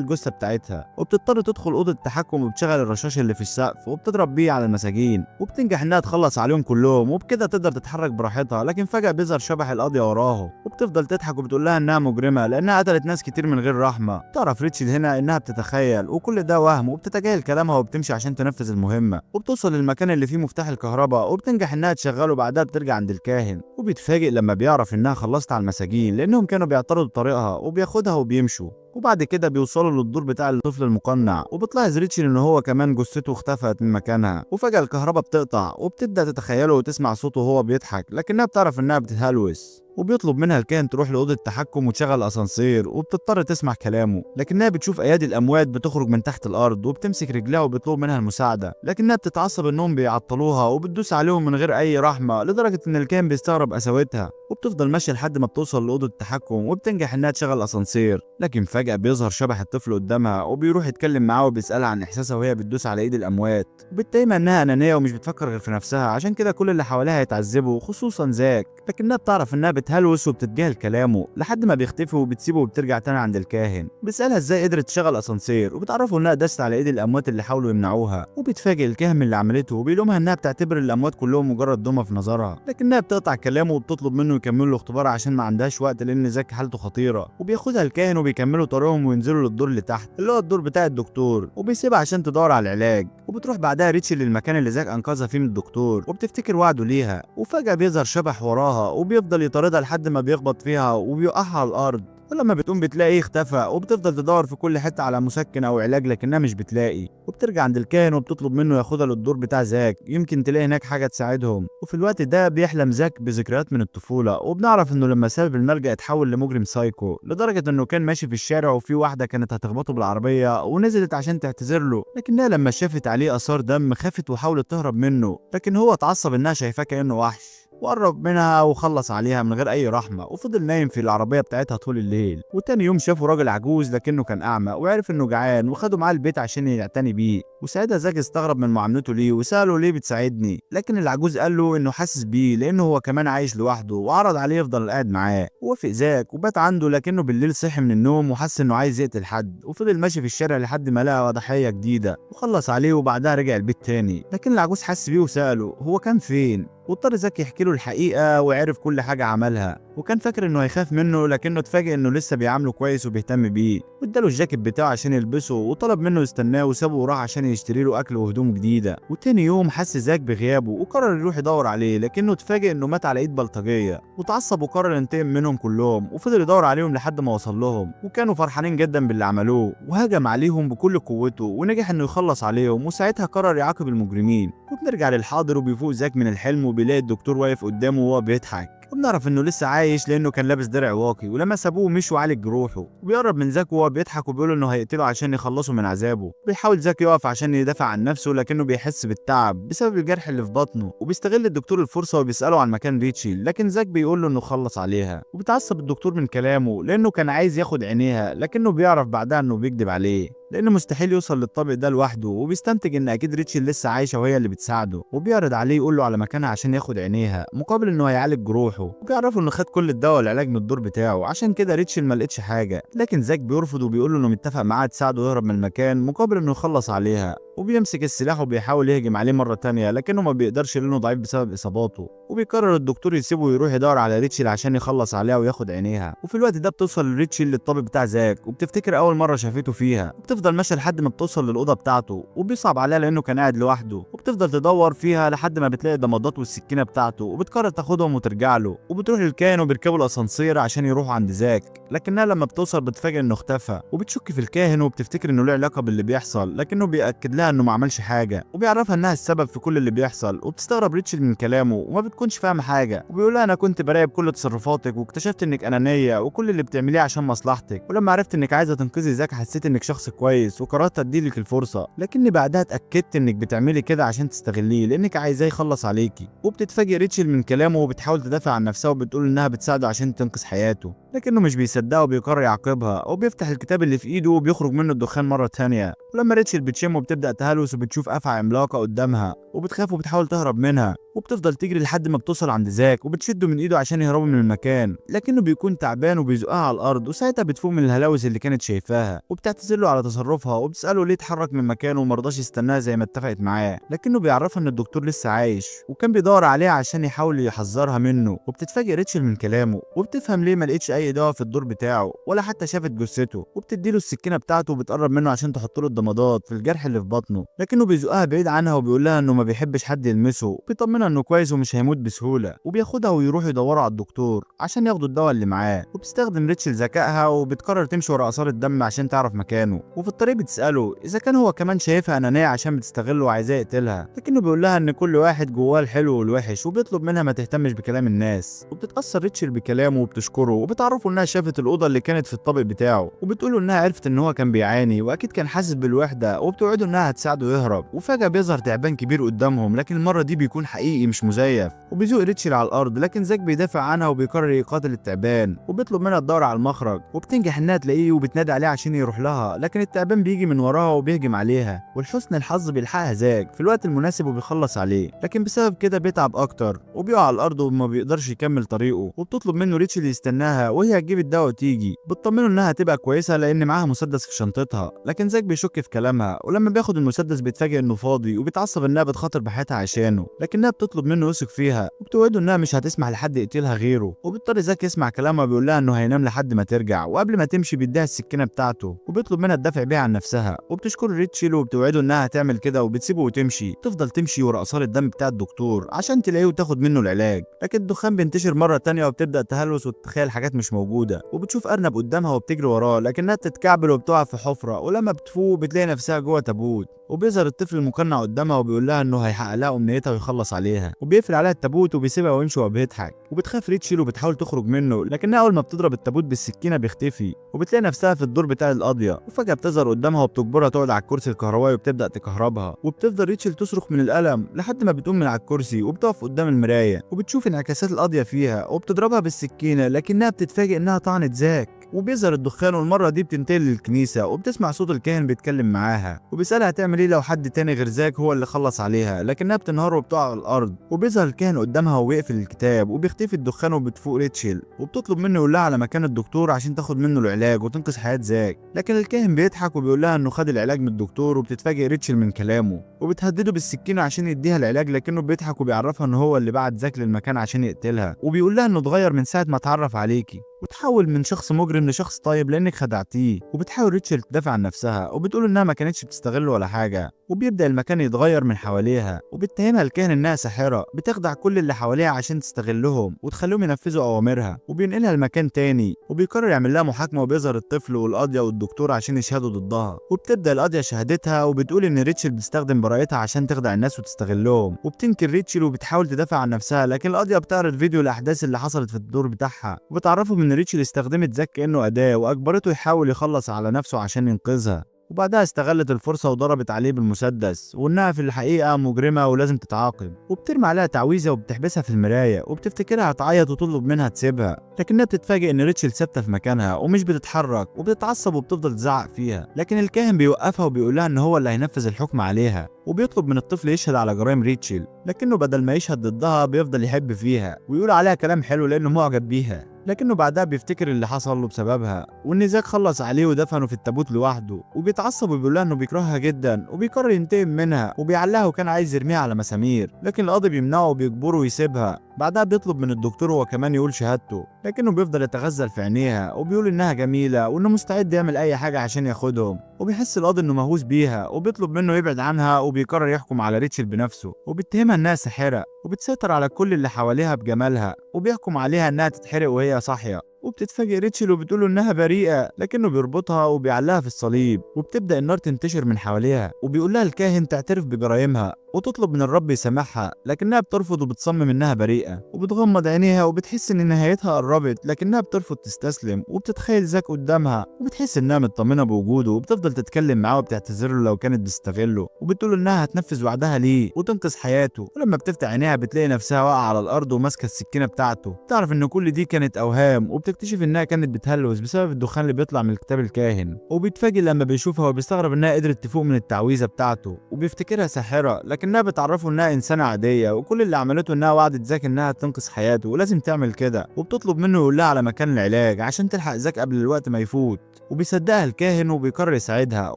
الجثة بتاعتها. وبتضطر تدخل أوضة التحكم وبتشغل الرشاش اللي في السقف وبتضرب بيه على المساجين. وبتنجح إنها تخلص عليهم كلهم وبكده تقدر تتحرك براحتها. لكن فجأة بيظهر شبح القاضية وراها وبتفضل تضحك وبتقول لها إنها مجرمة لأنها قتلت ناس كتير من غير رحمة. تعرف ريتشل هنا إنها بتتخيل وكل ده وهم وبتتجاهل كلامها وبتمشي عشان تنفذ المهمة. وبتوصل للمكان اللي فيه مفتاح الكهرباء وبتنجح إنها تشغله. بعدها بترجع عند الكاهن وبيتفاجئ لما بيعرف إنها خلصت على المساجين لأنهم كانوا بيعترضوا طريقها وبياخدها وبيمشوا. وبعد كده بيوصلوا للدور بتاع الطفل المقنع وبتلاحظ ريتشل ان هو كمان جثته اختفت من مكانها. وفجأة الكهرباء بتقطع وبتبدأ تتخيله وتسمع صوته وهو بيضحك لكنها بتعرف انها بتتهلوس. وبيطلب منها الكاهن تروح لأوضة التحكم وتشغل الأسانسير وبتضطر تسمع كلامه لكنها بتشوف أيادي الأموات بتخرج من تحت الأرض وبتمسك رجلها وبيطلب منها المساعدة لكنها بتتعصب إنهم بيعطلوها وبتدوس عليهم من غير أي رحمة لدرجة إن الكاهن بيستغرب قساوتها. وبتفضل ماشية لحد ما بتوصل لأوضة التحكم وبتنجح إنها تشغل الأسانسير لكن فجأة بيظهر شبح الطفل قدامها وبيروح يتكلم معاه وبيسألها عن إحساسها وهي بتدوس على إيد الأموات. وبتتهمها إنها أنانية ومش بتفكر غير في نفسها عشان كده كل اللي حواليها هيتعذبوا خصوصا زاك. لكنها بتعرف إنها بتهلوس وبتتجاهل كلامه لحد ما بيختفي وبتسيبه وبترجع تاني عند الكاهن. بيسألها إزاي قدرت تشغل أسانسير وبتعرفه إنها دست على إيد الأموات اللي حاولوا يمنعوها. وبيتفاجئ الكاهن من اللي عملته وبيلومها إنها بتعتبر الأموات كلهم مجرد ضمة في نظرها لكنها بتقطع كلامه وبتطلب منه يكمل له اختبار عشان ما عندهاش وقت لأن زاك حالته خطيرة. وبياخدها الكاهن وبيكملوا طريقهم وينزلوا للدور اللي تحت اللي هو الدور بتاع الدكتور وبيسيبها عشان تدور على العلاج. وبتروح بعدها ريتشل للمكان اللي زاك انقذها فيه من الدكتور وبتفتكر وعده ليها. وفجأة بيظهر شبح وراها وبيفضل يطاردها لحد ما بيخبط فيها وبيوقعها على الارض. ولما بتقوم بتلاقيه اختفى وبتفضل تدور في كل حته على مسكن او علاج لكنها مش بتلاقي. وبترجع عند الكاهن وبتطلب منه ياخدها للدور بتاع زاك يمكن تلاقي هناك حاجه تساعدهم. وفي الوقت ده بيحلم زاك بذكريات من الطفوله وبنعرف انه لما ساب الملجأ اتحول لمجرم سايكو لدرجه انه كان ماشي في الشارع وفي واحده كانت هتخبطه بالعربيه ونزلت عشان تعتذر له لكنها لما شافت عليه اثار دم خافت وحاولت تهرب منه لكن هو اتعصب انها شايفاه كانه وحش وقرب منها وخلص عليها من غير اي رحمه. وفضل نايم في العربيه بتاعتها طول الليل. وتاني يوم شافوا راجل عجوز لكنه كان اعمى وعرف انه جعان وخده معاه البيت عشان يعتني بيه. وساعتها زاك استغرب من معاملته ليه وساله ليه بتساعدني لكن العجوز قال له انه حاسس بيه لانه هو كمان عايش لوحده وعرض عليه يفضل قاعد معاه. ووافق زاك وبات عنده لكنه بالليل صحي من النوم وحس انه عايز يقتل حد وفضل ماشي في الشارع لحد ما لقى ضحيه جديده وخلص عليه وبعدها رجع البيت تاني. لكن العجوز حس بيه وساله هو كان فين. واضطر زاك يحكي له الحقيقة وعرف كل حاجة عملها وكان فاكر انه هيخاف منه لكنه اتفاجئ انه لسه بيعامله كويس وبيهتم بيه. واداله الجاكيت بتاعه عشان يلبسه وطلب منه يستناه وسابه وراح عشان يشتري له اكل وهدوم جديدة. وتاني يوم حس زاك بغيابه وقرر يروح يدور عليه لكنه اتفاجئ انه مات على ايد بلطجية وتعصب وقرر ينتقم منهم كلهم. وفضل يدور عليهم لحد ما وصل لهم وكانوا فرحانين جدا باللي عملوه وهجم عليهم بكل قوته ونجح انه يخلص عليهم. وساعتها قرر يعاقب المجرمين. وبنرجع للحاضر وبيفوق زاك من الحلم وبيلاقي الدكتور واقف قدامه وهو بيضحك. وبنعرف انه لسه عايش لانه كان لابس درع واقي ولما سابوه مشوا عالج جروحه. وبيقرب من زاك وهو بيضحك وبيقول انه هيقتله عشان يخلصوا من عذابه. بيحاول زاك يقف عشان يدافع عن نفسه لكنه بيحس بالتعب بسبب الجرح اللي في بطنه. وبيستغل الدكتور الفرصه وبيساله عن مكان ريتشل لكن زاك بيقول له انه خلص عليها. وبيتعصب الدكتور من كلامه لانه كان عايز ياخد عينيها لكنه بيعرف بعدها انه بيكذب عليه لانه مستحيل يوصل للطابق ده لوحده. وبيستنتج ان اكيد ريتشل لسه عايشه وهي اللي بتساعده. وبيعرض عليه يقول له على مكانها عشان ياخد عينيها مقابل انه هيعالج جروحه. وبيعرفوا انه خد كل الدواء والعلاج من الدور بتاعه عشان كده ريتشل ما لقتش حاجه. لكن زاك بيرفض وبيقول له انه متفق معاه تساعده يهرب من المكان مقابل انه يخلص عليها. وبيمسك السلاح وبيحاول يهجم عليه مرة تانية لكنه ما بيقدرش لانه ضعيف بسبب اصاباته. وبيقرر الدكتور يسيبه ويروح يدور على ريتشل عشان يخلص عليها وياخد عينيها. وفي الوقت ده بتوصل ريتشل للطابق بتاع زاك وبتفتكر اول مرة شافته فيها. وبتفضل ماشية لحد ما بتوصل للأوضة بتاعته وبيصعب عليها لانه كان قاعد لوحده. وبتفضل تدور فيها لحد ما بتلاقي ضمادات والسكينة بتاعته وبتقرر تاخدهم وترجع له. وبتروح للكاهن وبيركبوا الاسانسير عشان يروحوا عند زاك لكنها لما بتوصل بتفاجئ انه اختفى. وبتشك في الكاهن وبتفتكر انه له علاقة باللي بيحصل لكنه بيأكد لها لها انه ما عملش حاجه، وبيعرفها انها السبب في كل اللي بيحصل. وبتستغرب ريتشل من كلامه وما بتكونش فاهمه حاجه، وبيقول لها انا كنت براقب كل تصرفاتك واكتشفت انك انانيه وكل اللي بتعمليه عشان مصلحتك، ولما عرفت انك عايزه تنقذي زاك حسيت انك شخص كويس وقررت اديلك الفرصه، لكني بعدها اتاكدت انك بتعملي كده عشان تستغليه لانك عايزاه يخلص عليكي. وبتتفاجئ ريتشل من كلامه وبتحاول تدافع عن نفسها وبتقول انها بتساعده عشان تنقذ حياته، لكنه مش بيصدقها وبيقرر يعاقبها. وبيفتح الكتاب اللي في ايده وبيخرج منه الدخان مره تانية. ولما ريتشل بتشمه بتبدا تهلوس وبتشوف افعى عملاقه قدامها وبتخاف وبتحاول تهرب منها، وبتفضل تجري لحد ما بتوصل عند زاك وبتشده من ايده عشان يهربوا من المكان، لكنه بيكون تعبان وبيزقها على الارض. وساعتها بتفوق من الهلاوس اللي كانت شايفاها وبتعتذر له على تصرفها وبتساله ليه اتحرك من مكانه ومرضاش يستناها زي ما اتفقت معاه، لكنه بيعرفها ان الدكتور لسه عايش وكان بيدور عليها عشان يحاول يحذرها منه. وبتتفاجئ ريتشل من كلامه وبتفهم ليه ما لقيتش اي دواء في الدور بتاعه ولا حتى شافت جثته، وبتديله السكينه بتاعته وبتقرب منه عشان تحط له الضمادات في الجرح اللي في بطنه، لكنه بيزقها بعيد عنها وبيقول لها انه ما بيحبش حد يلمسه، وبيطمنها انه كويس ومش هيموت بسهوله. وبياخدها ويروحوا يدوروا على الدكتور عشان ياخدوا الدواء اللي معاه. وبتستخدم ريتشل ذكائها وبتقرر تمشي ورا اثار الدم عشان تعرف مكانه. وفي الطريق بتساله اذا كان هو كمان شايفها انانيه عشان بتستغله وعايزاه يقتلها، لكنه بيقول لها ان كل واحد جواه الحلو والوحش وبيطلب منها ما تهتمش بكلام الناس. وبتتاثر ريتشل بكلامه وبتشكره وبتعرفه انها شافت الاوضه اللي كانت في الطابق بتاعه، وبتقوله انها عرفت ان هو كان بيعاني واكيد كان حاسس بالوحده، وبتوعده انها هتساعده يهرب. وفجاه بيظهر تعبان كبير قدامهم، لكن المره دي بيكون حقيقي مش مزيف، وبيزوق ريتشل على الارض، لكن زاك بيدافع عنها وبيقرر يقاتل التعبان وبيطلب منها تدور على المخرج. وبتنجح انها تلاقيه وبتنادي عليه عشان يروح لها، لكن التعبان بيجي من وراها وبيهجم عليها، ولحسن الحظ بيلحقها زاك في الوقت المناسب وبيخلص عليه، لكن بسبب كده بيتعب اكتر وبيقع على الارض وما بيقدرش يكمل طريقه. وبتطلب منه ريتشل يستناها وهي هتجيب الدواء وتيجي، بتطمنه انها هتبقى كويسه لان معاها مسدس في شنطتها، لكن زاك بيشك في كلامها. ولما بياخد المسدس بيتفاجئ انه فاضي وبيتعصب انها بتخاطر بحياتها عشانه، لكنها بتطلب منه يثق فيها وبتوعده انها مش هتسمح لحد يقتلها غيره. وبيضطر زاك يسمع كلامها وبيقول لها انه هينام لحد ما ترجع، وقبل ما تمشي بيديها السكينه بتاعته وبيطلب منها تدافع بيها عن نفسها. وبتشكر ريتشل وبتوعده انها هتعمل كده وبتسيبه وتمشي. تفضل تمشي ورا اثار الدم بتاع الدكتور عشان تلاقيه وتاخد منه العلاج، لكن الدخان بينتشر مره تانية وبتبدا تهلوس وتتخيل حاجات مش موجوده. وبتشوف ارنب قدامها وبتجري وراه، لكنها بتتكعبل وبتقع في حفره. ولما بتفوق بتلاقي نفسها جوه تابوت، وبيظهر الطفل المقنع قدامها وبيقول لها انه هيحقق لها امنيتها ويخلص عليها، وبيقفل عليها التابوت وبيسيبها ويمشي وبيضحك. وبتخاف ريتشل وبتحاول تخرج منه، لكنها اول ما بتضرب التابوت بالسكينه بيختفي. وبتلاقي نفسها في الدور بتاع القاضيه، وفجاه بتظهر قدامها وبتجبرها تقعد على الكرسي الكهربائي وبتبدا تكهربها. وبتفضل ريتشل تصرخ من الالم لحد ما بتقوم من على الكرسي وبتقف قدام المرايه وبتشوف انعكاسات القاضيه فيها وبتضربها بالسكينه، لكنها بتتفاجئ انها طعنت زاك. وبيظهر الدخان والمره دي بتنتقل للكنيسه وبتسمع صوت الكاهن بيتكلم معاها وبيسالها هتعمل ايه لو حد تاني غير زاك هو اللي خلص عليها، لكنها بتنهار وبتقع على الارض. وبيظهر الكاهن قدامها وبيقفل الكتاب وبيختفي الدخان وبتفوق ريتشل وبتطلب منه يقول لها على مكان الدكتور عشان تاخد منه العلاج وتنقذ حياه زاك، لكن الكاهن بيضحك وبيقول لها انه خد العلاج من الدكتور. وبتتفاجئ ريتشل من كلامه وبتهدده بالسكينه عشان يديها العلاج، لكنه بيضحك وبيعرفها ان هو اللي بعت زاك للمكان عشان يقتلها. وبيقول لها انه اتغير من ساعه ما اتعرف عليكي وتحول من شخص مجرم لشخص طيب لانك خدعتيه. وبتحاول ريتشل تدافع عن نفسها وبتقول انها ما كانتش بتستغله ولا حاجه. وبيبدا المكان يتغير من حواليها وبتهمها الكاهن انها ساحره بتخدع كل اللي حواليها عشان تستغلهم وتخليهم ينفذوا اوامرها. وبينقلها لمكان تاني وبيقرر يعمل لها محاكمه، وبيظهر الطفل والقاضيه والدكتور عشان يشهدوا ضدها. وبتبدا القاضيه شهادتها وبتقول ان ريتشل بتستخدم براءتها عشان تخدع الناس وتستغلهم. وبتنكر ريتشل وبتحاول تدافع عن نفسها، لكن القاضيه بتعرض فيديو الاحداث اللي حصلت في الدور بتاعها وبتعرفهم ان ريتشل استخدمت زاك كانه اداه واجبرته يحاول يخلص على نفسه عشان ينقذها. وبعدها استغلت الفرصة وضربت عليه بالمسدس وانها في الحقيقة مجرمة ولازم تتعاقب. وبترمي عليها تعويذة وبتحبسها في المراية وبتفتكرها هتعيط وتطلب منها تسيبها، لكنها بتتفاجئ ان ريتشل ثابتة في مكانها ومش بتتحرك وبتتعصب وبتفضل تزعق فيها، لكن الكاهن بيوقفها وبيقول لها ان هو اللي هينفذ الحكم عليها. وبيطلب من الطفل يشهد على جرائم ريتشل، لكنه بدل ما يشهد ضدها بيفضل يحب فيها ويقول عليها كلام حلو لانه معجب بيها، لكنه بعدها بيفتكر اللي حصل له بسببها وان زاك خلص عليه ودفنه في التابوت لوحده. وبيتعصب وبيقول لها انه بيكرهها جدا وبيقرر ينتقم منها وبيعلقها وكان عايز يرميها على مسامير، لكن القاضي بيمنعه وبيجبره يسيبها. بعدها بيطلب من الدكتور هو كمان يقول شهادته، لكنه بيفضل يتغزل في عينيها وبيقول انها جميله وانه مستعد يعمل اي حاجه عشان ياخدهم. وبيحس القاضي انه مهووس بيها وبيطلب منه يبعد عنها وبيقرر يحكم على ريتشل بنفسه وبيتهمها انها ساحره وبتسيطر على كل اللي حواليها بجمالها وبيحكم عليها انها تتحرق وهي صاحيه. وبتتفاجئ ريتشل وبتقوله إنها بريئة، لكنه بيربطها وبيعلقها في الصليب، وبتبدأ النار تنتشر من حواليها، وبيقول لها الكاهن تعترف بجرايمها وتطلب من الرب يسامحها، لكنها بترفض وبتصمم إنها بريئة، وبتغمض عينيها وبتحس إن نهايتها قربت، لكنها بترفض تستسلم، وبتتخيل زاك قدامها وبتحس إنها مطمنة بوجوده، وبتفضل تتكلم معاه وبتعتذر له لو كانت بتستغله، وبتقول إنها هتنفذ وعدها ليه وتنقذ حياته. ولما بتفتح عينيها بتلاقي نفسها واقعة على الأرض وماسكة السكينة بتاعته. تعرف إن كل دي كانت أوهام، وبتكتشف إنها كانت بتهلوس بسبب الدخان اللي بيطلع من كتاب الكاهن، وبيتفاجئ لما بيشوفها وبيستغرب إنها قدرت تفوق من التعويذة بتاعته، وبيفتكرها ساحرة، لكنها بتعرفه إنها إنسانة عادية، وكل اللي عملته إنها وعدت زاك إنها تنقذ حياته ولازم تعمل كده، وبتطلب منه يقول لها على مكان العلاج عشان تلحق زاك قبل الوقت ما يفوت. وبيصدقها الكاهن وبيقرر يساعدها،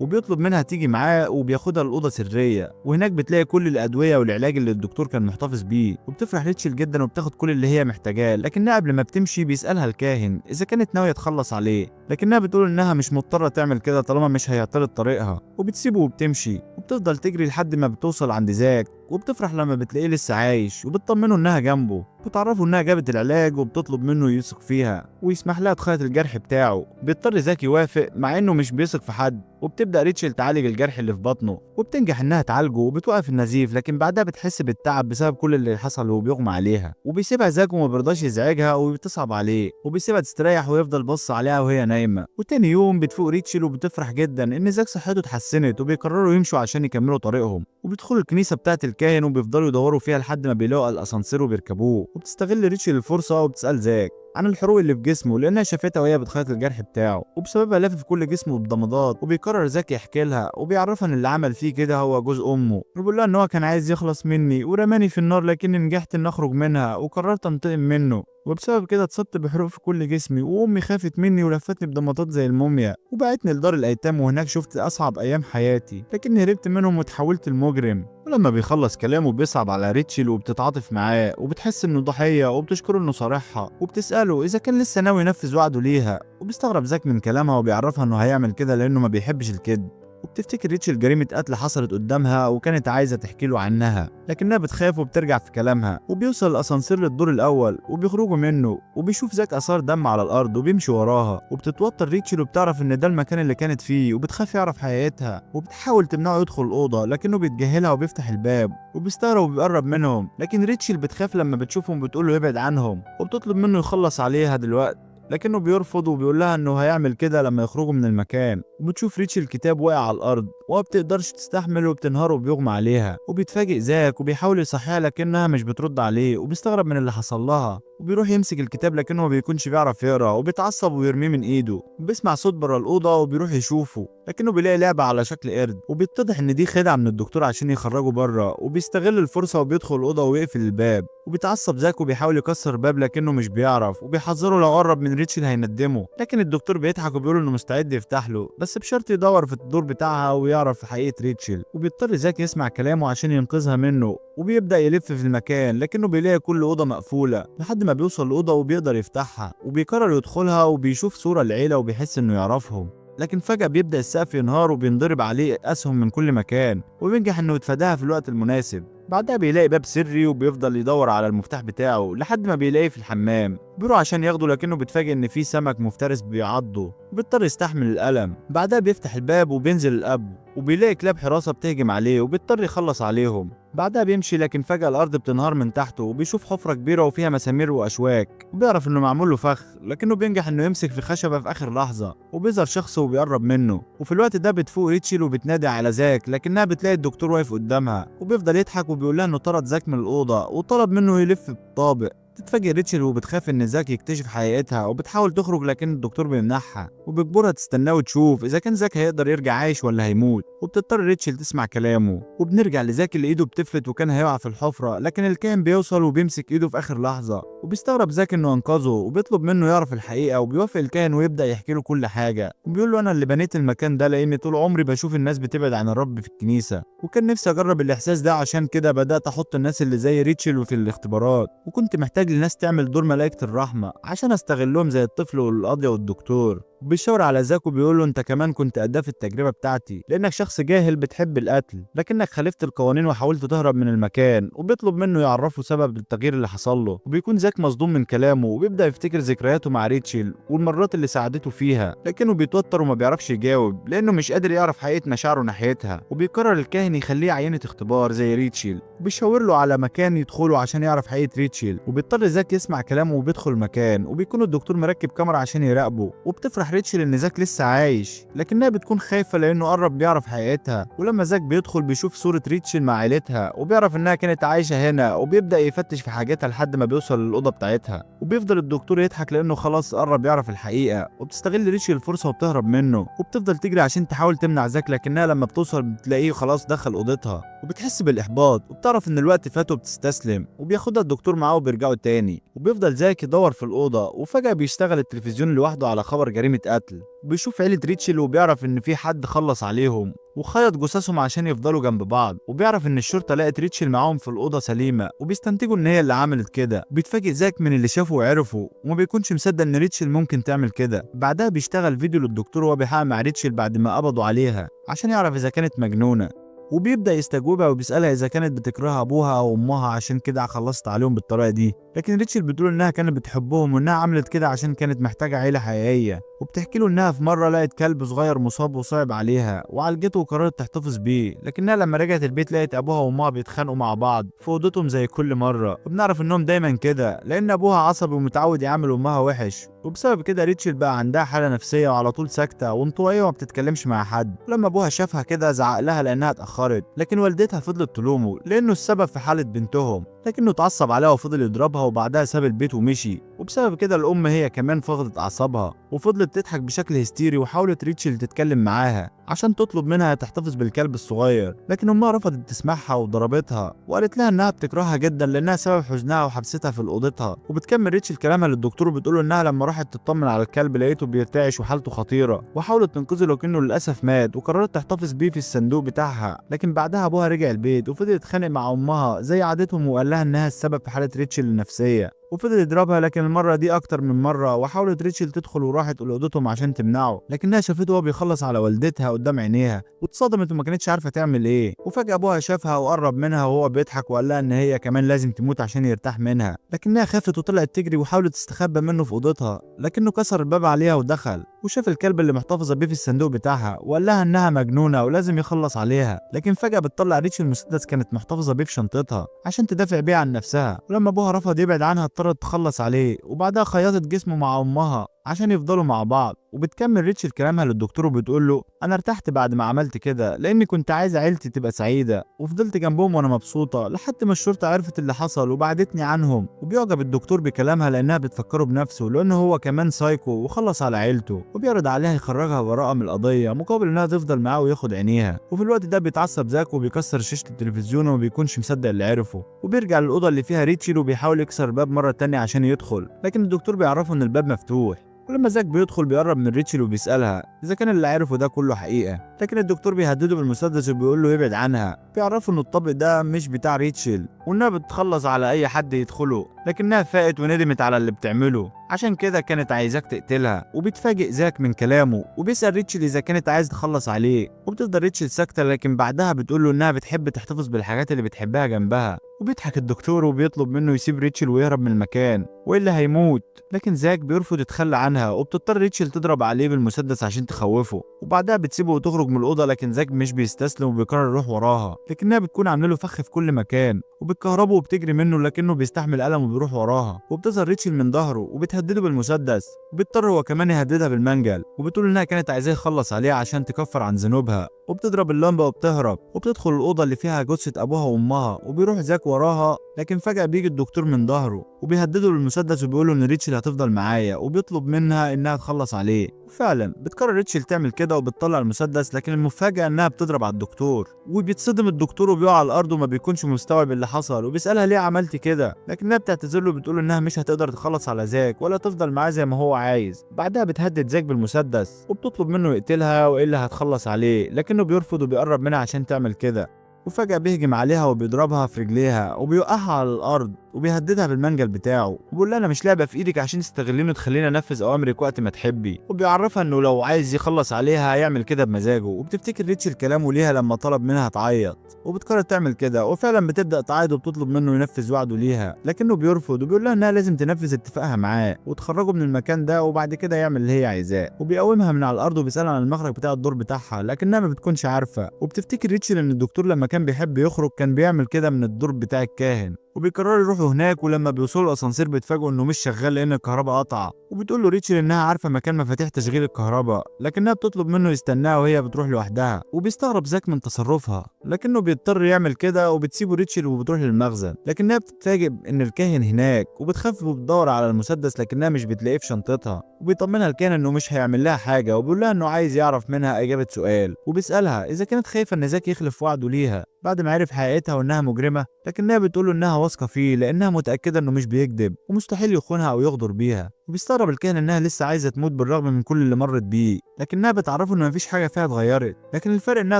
وبيطلب منها تيجي معاه وبياخدها لأوضة سرية، وهناك بتلاقي كل الأدوية والعلاج اللي الدكتور كان محتفظ بيه، وبتفرح ريتشل جدا وبتاخد كل اللي هي محتاجاه. لكنها قبل ما بتمشي بيسألها الكاهن إذا كانت ناوية تخلص عليه، لكنها بتقول إنها مش مضطرة تعمل كده طالما مش هيعترض طريقها، وبتسيبه وبتمشي، وبتفضل تجري لحد ما بتوصل عند زاك، وبتفرح لما بتلاقيه لسه عايش، وبتطمنه إنها جنبه، بتعرفه إنها جابت العلاج، وبتطلب منه يثق فيها ويسمح لها تخيط الجرح بتاعه. بيضطر زاك يوافق مع إنه مش بيثق في حد، وبتبدأ ريتشل تعالج الجرح اللي في بطنه، وبتنجح إنها تعالجه وبتوقف النزيف، لكن بعدها بتحس بالتعب بسبب كل اللي حصل وبيغمى عليها، وبيسيبها زاك وما بيرضاش يزعجها وبتصعب عليه، وبيسيبها تستريح ويفضل بص عليها وهي نايمة. وتاني يوم بتفوق ريتشل وبتفرح جدا إن زاك صحته اتحسنت، وبيقرروا يمشوا عشان يكملوا طريقهم، وبيدخلوا الكنيسة بتاعة الكاهن وبيفضلوا يدوروا فيها لحد ما بيلاقوا الأسانسير وبيركبوه. وبتستغل ريتشل الفرصة وبتسأل زاك عن الحروق اللي في جسمه لانها شافتها وهي بتخيط الجرح بتاعه، وبسببها لافف كل جسمه بضمادات، وبيقرر زكي يحكي لها وبيعرفها ان اللي عمل فيه كده هو جوز امه، وبيقول لها ان هو كان عايز يخلص مني ورماني في النار لكني نجحت ان اخرج منها وقررت انتقم منه، وبسبب كده اتصبت بحروق في كل جسمي، وامي خافت مني ولفتني بضمادات زي الموميا وبعتني لدار الايتام، وهناك شفت اصعب ايام حياتي لكني هربت منهم وتحولت المجرم. ولما بيخلص كلامه بيصعب على ريتشل وبتتعاطف معاه وبتحس انه ضحيه، وبتشكره انه صارحها، وبتساله اذا كان لسه ناوي ينفذ وعده ليها، وبيستغرب زاك من كلامها وبيعرفها انه هيعمل كده لانه ما بيحبش الكذب. وبتفتكر ريتشل جريمة قتل حصلت قدامها وكانت عايزة تحكي له عنها، لكنها بتخاف وبترجع في كلامها. وبيوصل الأسانسير للدور الأول وبيخرجوا منه، وبيشوف زاك آثار دم على الأرض وبيمشي وراها، وبتتوتر ريتشل وبتعرف إن ده المكان اللي كانت فيه، وبتخاف يعرف حقيقتها، وبتحاول تمنعه يدخل الأوضة لكنه بيتجاهلها وبيفتح الباب، وبيستغرب وبيقرب منهم، لكن ريتشل بتخاف لما بتشوفهم بتقول له يبعد عنهم، وبتطلب منه يخلص عليها دلوقتي، لكنه بيرفض وبيقول لها انه هيعمل كده لما يخرجوا من المكان. وبتشوف ريتشل الكتاب واقع على الارض وما بتقدرش تستحمل وبتنهار وبيغمى عليها، وبيتفاجئ زاك وبيحاول يصحيها لكنها مش بترد عليه، وبيستغرب من اللي حصل لها، وبيروح يمسك الكتاب لكنه ما بيكونش بيعرف يقرا، وبيتعصب ويرميه من ايده، وبيسمع صوت بره الاوضه وبيروح يشوفه لكنه بيلاقي لعبه على شكل قرد، وبيتضح ان دي خدعه من الدكتور عشان يخرجه بره، وبيستغل الفرصه وبيدخل الاوضه ويقفل الباب، وبيتعصب زاك وبيحاول يكسر الباب لكنه مش بيعرف، وبيحذره لو قرب من ريتشل هيندمه، لكن الدكتور بيضحك وبيقول انه مستعد يفتح له بس بشرط يدور في الدور بتاعها ويعرف حقيقه ريتشل. وبيضطر زاك يسمع كلامه عشان ينقذها منه، وبيبدا يلف في المكان لكنه بيلاقي كل اوضه مقفوله لحد ما بيوصل لاوضه وبيقدر يفتحها، وبيقرر يدخلها وبيشوف صوره العيله وبيحس انه يعرفهم، لكن فجأة بيبدأ السقف ينهار وبينضرب عليه أسهم من كل مكان، وبينجح إنه يتفاداها في الوقت المناسب. بعدها بيلاقي باب سري وبيفضل يدور على المفتاح بتاعه لحد ما بيلاقيه في الحمام، بيروح عشان ياخده لكنه بيتفاجئ إن في سمك مفترس بيعضه، وبيضطر يستحمل الألم. بعدها بيفتح الباب وبينزل الأب وبيلاقي كلاب حراسة بتهجم عليه وبيضطر يخلص عليهم. بعدها بيمشي لكن فجأة الأرض بتنهار من تحته، وبيشوف حفرة كبيرة وفيها مسامير وأشواك، وبيعرف إنه معمول له فخ لكنه بينجح إنه يمسك في خشبة في آخر لحظة، وبيظهر شخص وبيقرب منه. وفي الوقت ده بتفوق ريتشل وبتنادي على زاك لكنها بتلاقي الدكتور واقف قدامها، وبيفضل يضحك وبيقول لها إنه طرد زاك من الأوضة وطلب منه يلف بالطابق. تتفاجئ ريتشل وبتخاف ان زاك يكتشف حقيقتها، وبتحاول تخرج لكن الدكتور بيمنعها، وبيجبرها تستناه وتشوف اذا كان زاك هيقدر يرجع عايش ولا هيموت، وبتضطر ريتشل تسمع كلامه. وبنرجع لزاك اللي ايده بتفلت وكان هيقع في الحفره، لكن الكاهن بيوصل وبيمسك ايده في اخر لحظه، وبيستغرب زاك انه انقذه، وبيطلب منه يعرف الحقيقه، وبيوافق الكاهن ويبدا يحكي له كل حاجه، وبيقول له انا اللي بنيت المكان ده لاني طول عمري بشوف الناس بتبعد عن الرب في الكنيسه، وكان نفسي اجرب الاحساس ده، عشان كده بدات احط الناس اللي زي ريتشل في الاختبارات، وكنت محتاج لناس تعمل دور ملائكة الرحمة عشان استغلهم زي الطفل والقاضية والدكتور. وبيشاور على زاك وبيقول له انت كمان كنت أداة في التجربة بتاعتي لانك شخص جاهل بتحب القتل، لكنك خالفت القوانين وحاولت تهرب من المكان، وبيطلب منه يعرفه سبب التغيير اللي حصل له. وبيكون زاك مصدوم من كلامه وبيبدأ يفتكر ذكرياته مع ريتشل والمرات اللي ساعدته فيها، لكنه بيتوتر وما بيعرفش يجاوب لانه مش قادر يعرف حقيقة مشاعره ناحيتها. وبيقرر الكاهن يخليه عينة اختبار زي ريتشل، وبيشاور له على مكان يدخله عشان يعرف حقيقة ريتشل. وبيضطر زاك يسمع كلامه وبيدخل المكان، وبيكون الدكتور مركب كاميرا عشان يراقبه. وبتفرح ريتشل ان زاك لسه عايش، لكنها بتكون خايفة لانه قرب بيعرف حقيقتها. ولما زاك بيدخل بيشوف صورة ريتشل مع عيلتها وبيعرف انها كانت عايشة هنا، وبيبدأ يفتش في حاجاتها لحد ما بيوصل للأوضة بتاعتها. وبيفضل الدكتور يضحك لانه خلاص قرب يعرف الحقيقة. وبتستغل ريتشل الفرصة وبتهرب منه، وبتفضل تجري عشان تحاول تمنع زاك، لكنها لما بتوصل بتلاقيه خلاص دخل أوضتها. وبتحس بالإحباط وبتعرف ان الوقت فات وبتستسلم. وبياخدها الدكتور معاه وبيرجعوا تاني. وبيفضل زاك يدور في الأوضة، وفجأة بيشتغل التلفزيون لوحده على خبر جريمة قتل. وبيشوف عيلة ريتشل وبيعرف ان في حد خلص عليهم وخيط جثثهم عشان يفضلوا جنب بعض. وبيعرف ان الشرطه لقت ريتشل معاهم في الاوضه سليمه، وبيستنتجوا ان هي اللي عملت كده. بيتفاجئ زاك من اللي شافه وعرفه، وما بيكونش مصدق ان ريتشل ممكن تعمل كده. بعدها بيشتغل فيديو للدكتور وهو بيحقق مع ريتشل بعد ما قبضوا عليها عشان يعرف اذا كانت مجنونه. وبيبدأ يستجوبها وبيسألها إذا كانت بتكره أبوها أو أمها عشان كده خلصت عليهم بالطريقة دي، لكن ريتشل بتقول إنها كانت بتحبهم وإنها عملت كده عشان كانت محتاجة عيلة حقيقية. وبتحكي له إنها في مرة لقت كلب صغير مصاب وصعب عليها وعالجته وقررت تحتفظ بيه، لكنها لما رجعت البيت لقت أبوها وأمها بيتخانقوا مع بعض في أوضتهم زي كل مرة. وبنعرف إنهم دايما كده لأن أبوها عصبي ومتعود يعامل أمها وحش، وبسبب كده ريتشل بقى عندها حالة نفسية وعلى طول ساكتة وانطوائية وما بتتكلمش مع حد. ولما أبوها شافها كده زعق لها لأنها اتأخرت، لكن والدتها فضلت تلومه لأنه السبب في حالة بنتهم، لكنه اتعصب عليها وفضل يضربها وبعدها ساب البيت ومشي. وبسبب كده الأم هي كمان فقدت أعصابها وفضلت تضحك بشكل هستيري. وحاولت ريتشل تتكلم معاها عشان تطلب منها تحتفظ بالكلب الصغير، لكن أمها رفضت تسمعها وضربتها وقالت لها إنها بتكرهها جدا لأنها سبب حزنها وحبستها في أوضتها. وبتكمل ريتشل كلامها للدكتور وبتقوله إنها لما راحت تطمن على الكلب لقيته بيرتعش وحالته خطيرة، وحاولت تنقذه لكنه للأسف مات، وقررت تحتفظ بيه في الصندوق بتاعها. لكن بعدها أبوها رجع البيت وفضل يتخانق مع أمها زي عادتهم، وقال لها إنها السبب في حالة ريتشل النفسية، وفضل يضربها لكن المرة دي أكتر من مرة. وحاولت ريتشل تدخل وراحت لأوضتهم عشان تمنعه، لكنها شافته وهو بيخلص على والدتها قدام عينيها واتصدمت وما كانتش عارفة تعمل إيه. وفجأة أبوها شافها وقرب منها وهو بيضحك وقال لها إن هي كمان لازم تموت عشان يرتاح منها، لكنها خافت وطلعت تجري وحاولت تستخبى منه في أوضتها، لكنه كسر الباب عليها ودخل وشاف الكلب اللي محتفظة بيه في الصندوق بتاعها وقال لها إنها مجنونة ولازم يخلص عليها. لكن فجأة بتطلع ريتشل مسدس كانت محتفظة بيه في شنطتها عشان تدافع بيه عن نفسها. ولما أبوها رفض يبعد عنها اضطرت تخلص عليه، وبعدها خيطت جسمه مع أمها عشان يفضلوا مع بعض. وبتكمل ريتشل كلامها للدكتور وبتقول له انا ارتحت بعد ما عملت كده لاني كنت عايزه عيلتي تبقى سعيده، وفضلت جنبهم وانا مبسوطه لحد ما الشرطه عرفت اللي حصل وبعدتني عنهم. وبيعجب الدكتور بكلامها لانها بتفكره بنفسه لانه هو كمان سايكو وخلص على عيلته، وبيعرض عليها يخرجها براءه من القضيه مقابل انها تفضل معاه وياخد عينيها. وفي الوقت ده بيتعصب زاك وبيكسر شاشه التلفزيون وما بيكونش مصدق اللي عرفه، وبيرجع للاوضه اللي فيها ريتشل وبيحاول يكسر الباب مره تانية عشان يدخل، لكن الدكتور بيعرفه ان الباب مفتوح. ولما زاك بيدخل بيقرب من ريتشل وبيسألها إذا كان اللي عرفه ده كله حقيقة، لكن الدكتور بيهدده بالمسدس وبيقول له يبعد عنها. بيعرفوا إن الطابق ده مش بتاع ريتشل وإنها بتخلص على أي حد يدخله، لكنها فاقت وندمت على اللي بتعمله عشان كده كانت عايزاك تقتلها. وبيتفاجئ زاك من كلامه وبيسأل ريتشل إذا كانت عايز تخلص عليه، وبتفضل ريتشل ساكتة لكن بعدها بتقول له إنها بتحب تحتفظ بالحاجات اللي بتحبها جنبها. وبيضحك الدكتور وبيطلب منه يسيب ريتشل ويهرب من المكان وإلا هيموت، لكن زاك بيرفض يتخلى عنها وبتضطر ريتشل تضرب عليه بالمسدس عشان تخوفه. وبعدها بتسيبه وتخرج من الأوضة، لكن زاك مش بيستسلم وبيقرر يروح وراها، لكنها بتكون عامله له فخ في كل مكان وبتكهربه وبتجري منه لكنه بيستحمل ألم وبيروح وراها. وبتظهر ريتشل من ظهره وبتهدده بالمسدس، وبيضطر هو كمان يهددها بالمنجل وبتقول إنها كانت عايزاه يخلص عليها عشان تكفر عن ذنوبها. وبتضرب اللمبة وبتهرب وبتدخل الأوضة اللي فيها جثة أبوها وأمها، وبيروح زاك وراها لكن فجأة بيجي الدكتور من ظهره وبيهدده بالمسدس وبيقول له إن ريتشل هتفضل معايا وبيطلب منها إنها تخلص عليه. وفعلا بتقرر ريتشل تعمل كده وبتطلع المسدس، لكن المفاجأة إنها بتضرب على الدكتور وبيتصدم الدكتور وبيقع على الأرض وما بيكونش مستوعب اللي حصل، وبيسألها ليه عملت كده، لكنها بتعتذر له بتقول إنها مش هتقدر تخلص على زاك ولا تفضل معاه زي ما هو عايز. بعدها بتهدد زاك بالمسدس وبتطلب منه يقتلها وإلا هتخلص عليه، لكنه بيرفض وبيقرب منها عشان تعمل كده. وفجأة بيهجم عليها وبيضربها في رجليها وبيوقعها على الأرض، وبيهددها بالمنجل بتاعه وبيقول لها انا مش لعبه في ايدك عشان تستغليني وتخليني انفذ اوامرك وقت ما تحبي، وبيعرفها انه لو عايز يخلص عليها هيعمل كده بمزاجه. وبتفتكر ريتشل كلامه ليها لما طلب منها تعيط، وبتقرر تعمل كده وفعلا بتبدا تعيط وبتطلب منه ينفذ وعده ليها، لكنه بيرفض وبيقول لها انها لازم تنفذ اتفاقها معاه وتخرجه من المكان ده وبعد كده يعمل اللي هي عايزاه. وبيقومها من على الارض وبيسالها عن المخرج بتاع الدور بتاعها لكنها ما بتكونش عارفه. وبتفتكر ريتشل ان الدكتور لما كان بيحب يخرج كان بيعمل كده من الدور بتاع الكاهن، وبيقرروا يروحوا هناك. ولما بيوصلوا الاسانسير بيتفاجئوا انه مش شغال لان الكهرباء قطع. وبتقول له ريتشل انها عارفه مكان مفاتيح تشغيل الكهرباء لكنها بتطلب منه يستناها وهي بتروح لوحدها. وبيستغرب زاك من تصرفها لكنه بيضطر يعمل كده وبتسيبه ريتشل وبتروح للمخزن. لكنها بتتفاجئ ان الكاهن هناك وبتخاف وبتدور على المسدس لكنها مش بتلاقيه في شنطتها. وبيطمنها الكاهن انه مش هيعمل لها حاجه وبيقول لها انه عايز يعرف منها اجابه سؤال. وبيسالها اذا كانت خايفه ان زاك يخلف وعده ليها بعد ما عرف حقيقتها وانها مجرمه، لكنها بتقول له انها واثقه فيه لانها متاكده انه مش بيكذب ومستحيل يخونها او يغدر بيها. وبيستغرب الكاهن انها لسه عايزه تموت بالرغم من كل اللي مرت بيه، لكنها بتعرفه ان مفيش حاجه فيها اتغيرت، لكن الفرق انها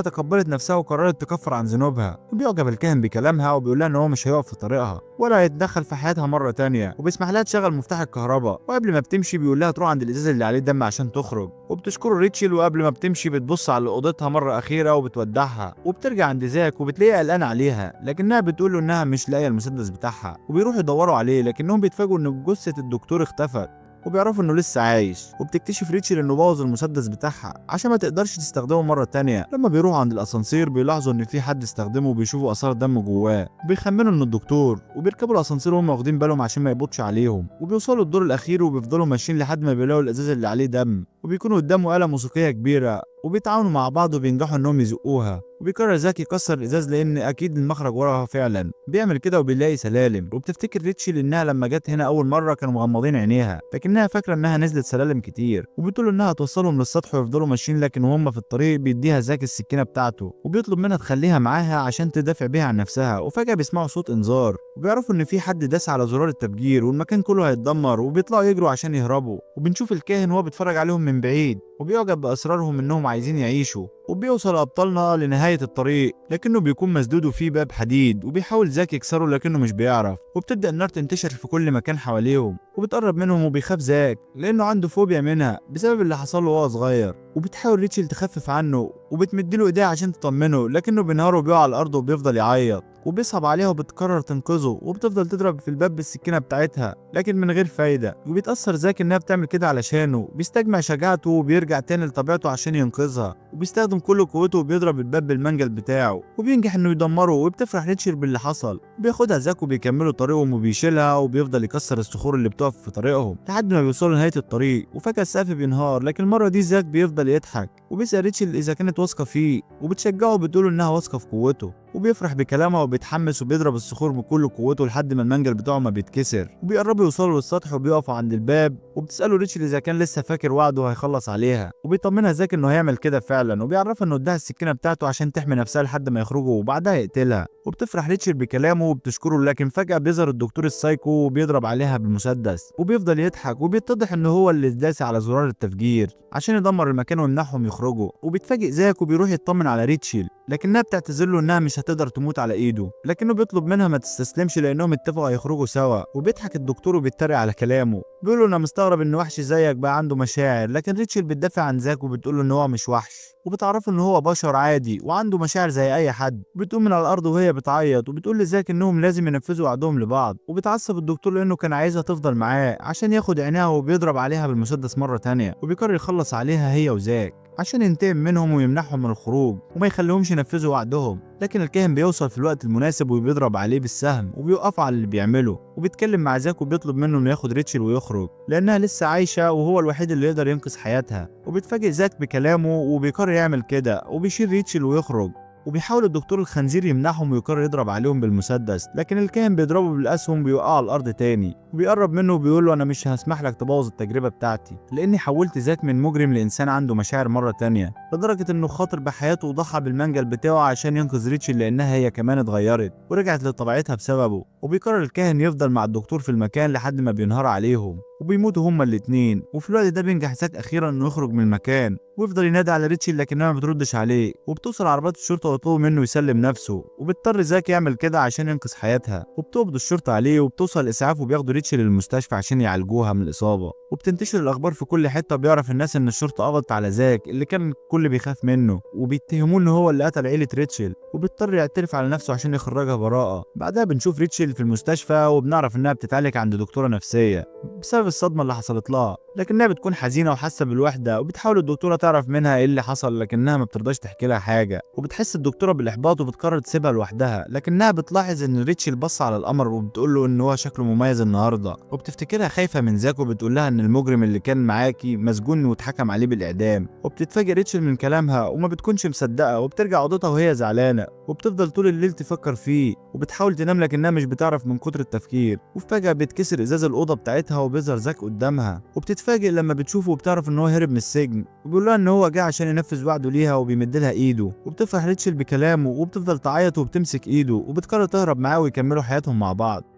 تقبلت نفسها وقررت تكفر عن ذنوبها. وبيعجب الكاهن بكلامها وبيقول لها ان هو مش هيقف في طريقها ولا هيتدخل في حياتها مره تانية، وبيسمح لها تشغل مفتاح الكهرباء. وقبل ما بتمشي بيقول لها تروح عند الازاز اللي عليه دم عشان تخرج. وبتشكره ريتشل وقبل ما بتمشي بتبص على اوضتها مره اخيره وبتودعها. وبترجع عند زاك وبتلاقيها قلقانه عليها لكنها بتقول له انها مش لاقيه المسدس بتاعها. وبيروحوا يدوروا عليه لكنهم بيتفاجئوا ان جثه الدكتور اختفت وبيعرفوا انه لسه عايش. وبتكتشف ريتشل انه بوظ المسدس بتاعها عشان ما تقدرش تستخدمه مره تانية. لما بيروحوا عند الاسانسير بيلاحظوا ان في حد استخدمه وبيشوفوا اثار دم جواه وبيخمنوا انه الدكتور. وبيركبوا الاسانسير وهم واخدين بالهم عشان ما يبطش عليهم. وبيوصلوا الدور الاخير وبيفضلوا ماشيين لحد ما بيلاقوا الازاز اللي عليه دم، وبيكونوا قدامه آلة موسيقيه كبيره وبيتعاونوا مع بعض وبينجحوا انهم يزقوها. وبيقرر زاك يكسر الازاز لان اكيد المخرج وراها فعلا. بيعمل كده وبيلاقي سلالم. وبتفتكر ريتشل انها لما جت هنا اول مره كانوا مغمضين عينيها لكنها فاكره انها نزلت سلالم كتير. وبتقول انها توصلهم للسطح ويفضلوا ماشيين، لكن وهم في الطريق بيديها زاك السكينه بتاعته وبيطلب منها تخليها معاها عشان تدافع بيها عن نفسها. وفجاه بيسمعوا صوت انذار وبيعرفوا ان في حد داس على زرار التفجير والمكان كله هيتدمر. وبيطلعوا يجروا عشان يهربوا. وبنشوف الكاهن وهو بيتفرج عليهم من بعيد وبيعجب باسرارهم انهم عايزين يعيشوا. وبيوصل ابطالنا لنهايه الطريق لكنه بيكون مسدود وفيه باب حديد وبيحاول زاك يكسره لكنه مش بيعرف. وبتبدا النار تنتشر في كل مكان حواليهم وبتقرب منهم وبيخاف زاك لانه عنده فوبيا منها بسبب اللي حصل له وهو صغير. وبتحاول ريتشل تخفف عنه وبتمدله ايديها عشان تطمنه لكنه بينهار وبيقع على الارض وبيفضل يعيط. وبيصعب عليها وبتقرر تنقذه وبتفضل تضرب في الباب بالسكينه بتاعتها لكن من غير فايده. وبيتاثر زاك انها بتعمل كده علشانه، بيستجمع شجاعته وبيرجع تاني لطبيعته عشان ينقذها. وبيستخدم كل قوته وبيضرب الباب بالمنجل بتاعه وبينجح انه يدمره. وبتفرح ريتشل باللي حصل. بياخدها زاك وبيكملوا طريقهم وبيشيلها وبيفضل يكسر الصخور اللي بتقف في طريقهم لحد ما بيوصلوا لنهايه الطريق. وفجاه السقف بينهار لكن المره دي زاك بيفضل يضحك وبيسال ريتشل اذا كانت واثقه فيه وبتشجعه وبتقول انها واثقه في قوته. وبيفرح بكلامها وبيتحمس وبيضرب الصخور بكل قوته لحد ما المنجل بتاعه ما بيتكسر. وبيقربوا يوصلوا للسطح وبيقفوا عند الباب. وبتساله ريتشل اذا كان لسه فاكر وعده وهيخلص عليها. وبيطمنها زاك انه هيعمل كده فعلا وبيعرفها انه اداها السكينه بتاعته عشان تحمي نفسها لحد ما يخرجوا وبعدها يقتلها. وبتفرح ريتشل بكلامه وبتشكره لكن فجاه بيظهر الدكتور السايكو وبيضرب عليها بالمسدس وبيفضل يضحك وبيتضح انه هو اللي داس على زرار التفجير عشان يدمر المكان ويمنعهم يخرجوا. وبيتفاجئ زاك وبيروح يطمن على ريتشل لكنها بتعتذر له انها مش هتقدر تموت على ايده، لكنه بيطلب منها ما تستسلمش لانهم اتفقوا هيخرجوا سوا. وبيضحك الدكتور وبيتريق على كلامه بيقول له انا مستغرب ان وحش زيك بقى عنده مشاعر. لكن ريتشل بتدافع عن زاك وبتقول له ان هو مش وحش وبتعرفه ان هو بشر عادي وعنده مشاعر زي اي حد. بتقوم من على الارض وهي بتعيط وبتقول لزاك انهم لازم ينفذوا وعدهم لبعض. وبتعصب الدكتور لانه كان عايزها تفضل معاه عشان ياخد عينيها وبيضرب عليها بالمسدس مره تانية وبيقرر يخلص عليها هي وزاك عشان ينتقم منهم ويمنعهم من الخروج وما يخليهمش ينفذوا وعدهم. لكن الكاهن بيوصل في الوقت المناسب وبيضرب عليه بالسهم وبيوقف على اللي بيعمله. وبيتكلم مع زاك وبيطلب منه انه ياخد ريتشل ويخرج لانها لسه عايشه وهو الوحيد اللي يقدر ينقذ حياتها. وبيتفاجئ زاك بكلامه وبيقرر يعمل كده وبيشيل ريتشل ويخرج. وبيحاول الدكتور الخنزير يمنعهم ويقرر يضرب عليهم بالمسدس لكن الكاهن بيضربه بالاسهم بيوقع على الارض تاني. وبيقرب منه وبيقول له انا مش هسمح لك تبوظ التجربه بتاعتي لاني حولت زاك من مجرم لانسان عنده مشاعر مره تانية، لدرجه انه خاطر بحياته وضحى بالمنجل بتاعه عشان ينقذ ريتشل لانها هي كمان اتغيرت ورجعت لطبيعتها بسببه. وبيقرر الكاهن يفضل مع الدكتور في المكان لحد ما بينهار عليهم وبيموتوا هما الاتنين. وفي الوقت ده بينجح زاك اخيرا انه يخرج من المكان ويفضل ينادي على ريتشل لكنها ما بتردش عليه، وبتوصل عربات الشرطه ويطلبوا منه يسلم نفسه، وبيضطر زاك يعمل كده عشان ينقذ حياتها. وبتقبض الشرطه عليه وبتوصل الاسعاف وبياخدوا ريتشل للمستشفى عشان يعالجوها من الاصابه. وبتنتشر الاخبار في كل حته، بيعرف الناس ان الشرطه قبضت على زاك اللي كان الكل بيخاف منه، وبيتهموه ان هو اللي قتل عيله ريتشل، وبيضطر يعترف على نفسه عشان يخرجها براءه. بعدها بنشوف ريتشل في المستشفى وبنعرف انها بتتعالج عند دكتوره نفسيه بسبب الصدمه اللي حصلت لها، لكنها بتكون حزينه وحاسه بالوحده، وبتحاول الدكتوره تعرف منها ايه اللي حصل لكنها ما بترضاش تحكي لها حاجه. وبتحس الدكتوره بالاحباط وبتقرر تسيبها لوحدها، لكنها بتلاحظ ان ريتشل بص على القمر وبتقول له ان هو شكله مميز النهارده، وبتفتكرها خايفه من زاك وبتقول لها ان المجرم اللي كان معاكي مسجون واتحكم عليه بالاعدام. وبتتفاجئ ريتشل من كلامها وما بتكونش مصدقه، وبترجع اوضتها وهي زعلانه، وبتفضل طول الليل تفكر فيه وبتحاول تنام لكنها مش بتعرف من كتر التفكير. وفجاه بيتكسر ازاز الاوضه بتاعتها وبيظهر زاك قدامها، وبتتفاجئ لما بتشوفه وبتعرف ان هو هرب من السجن، وبيقول لها ان هو جه عشان ينفذ وعده ليها وبيمد لها ايده. وبتفرح ريتشل بكلامه وبتفضل تعيط وبتمسك ايده، وبتقرر تهرب معاه ويكملوا حياتهم مع بعض.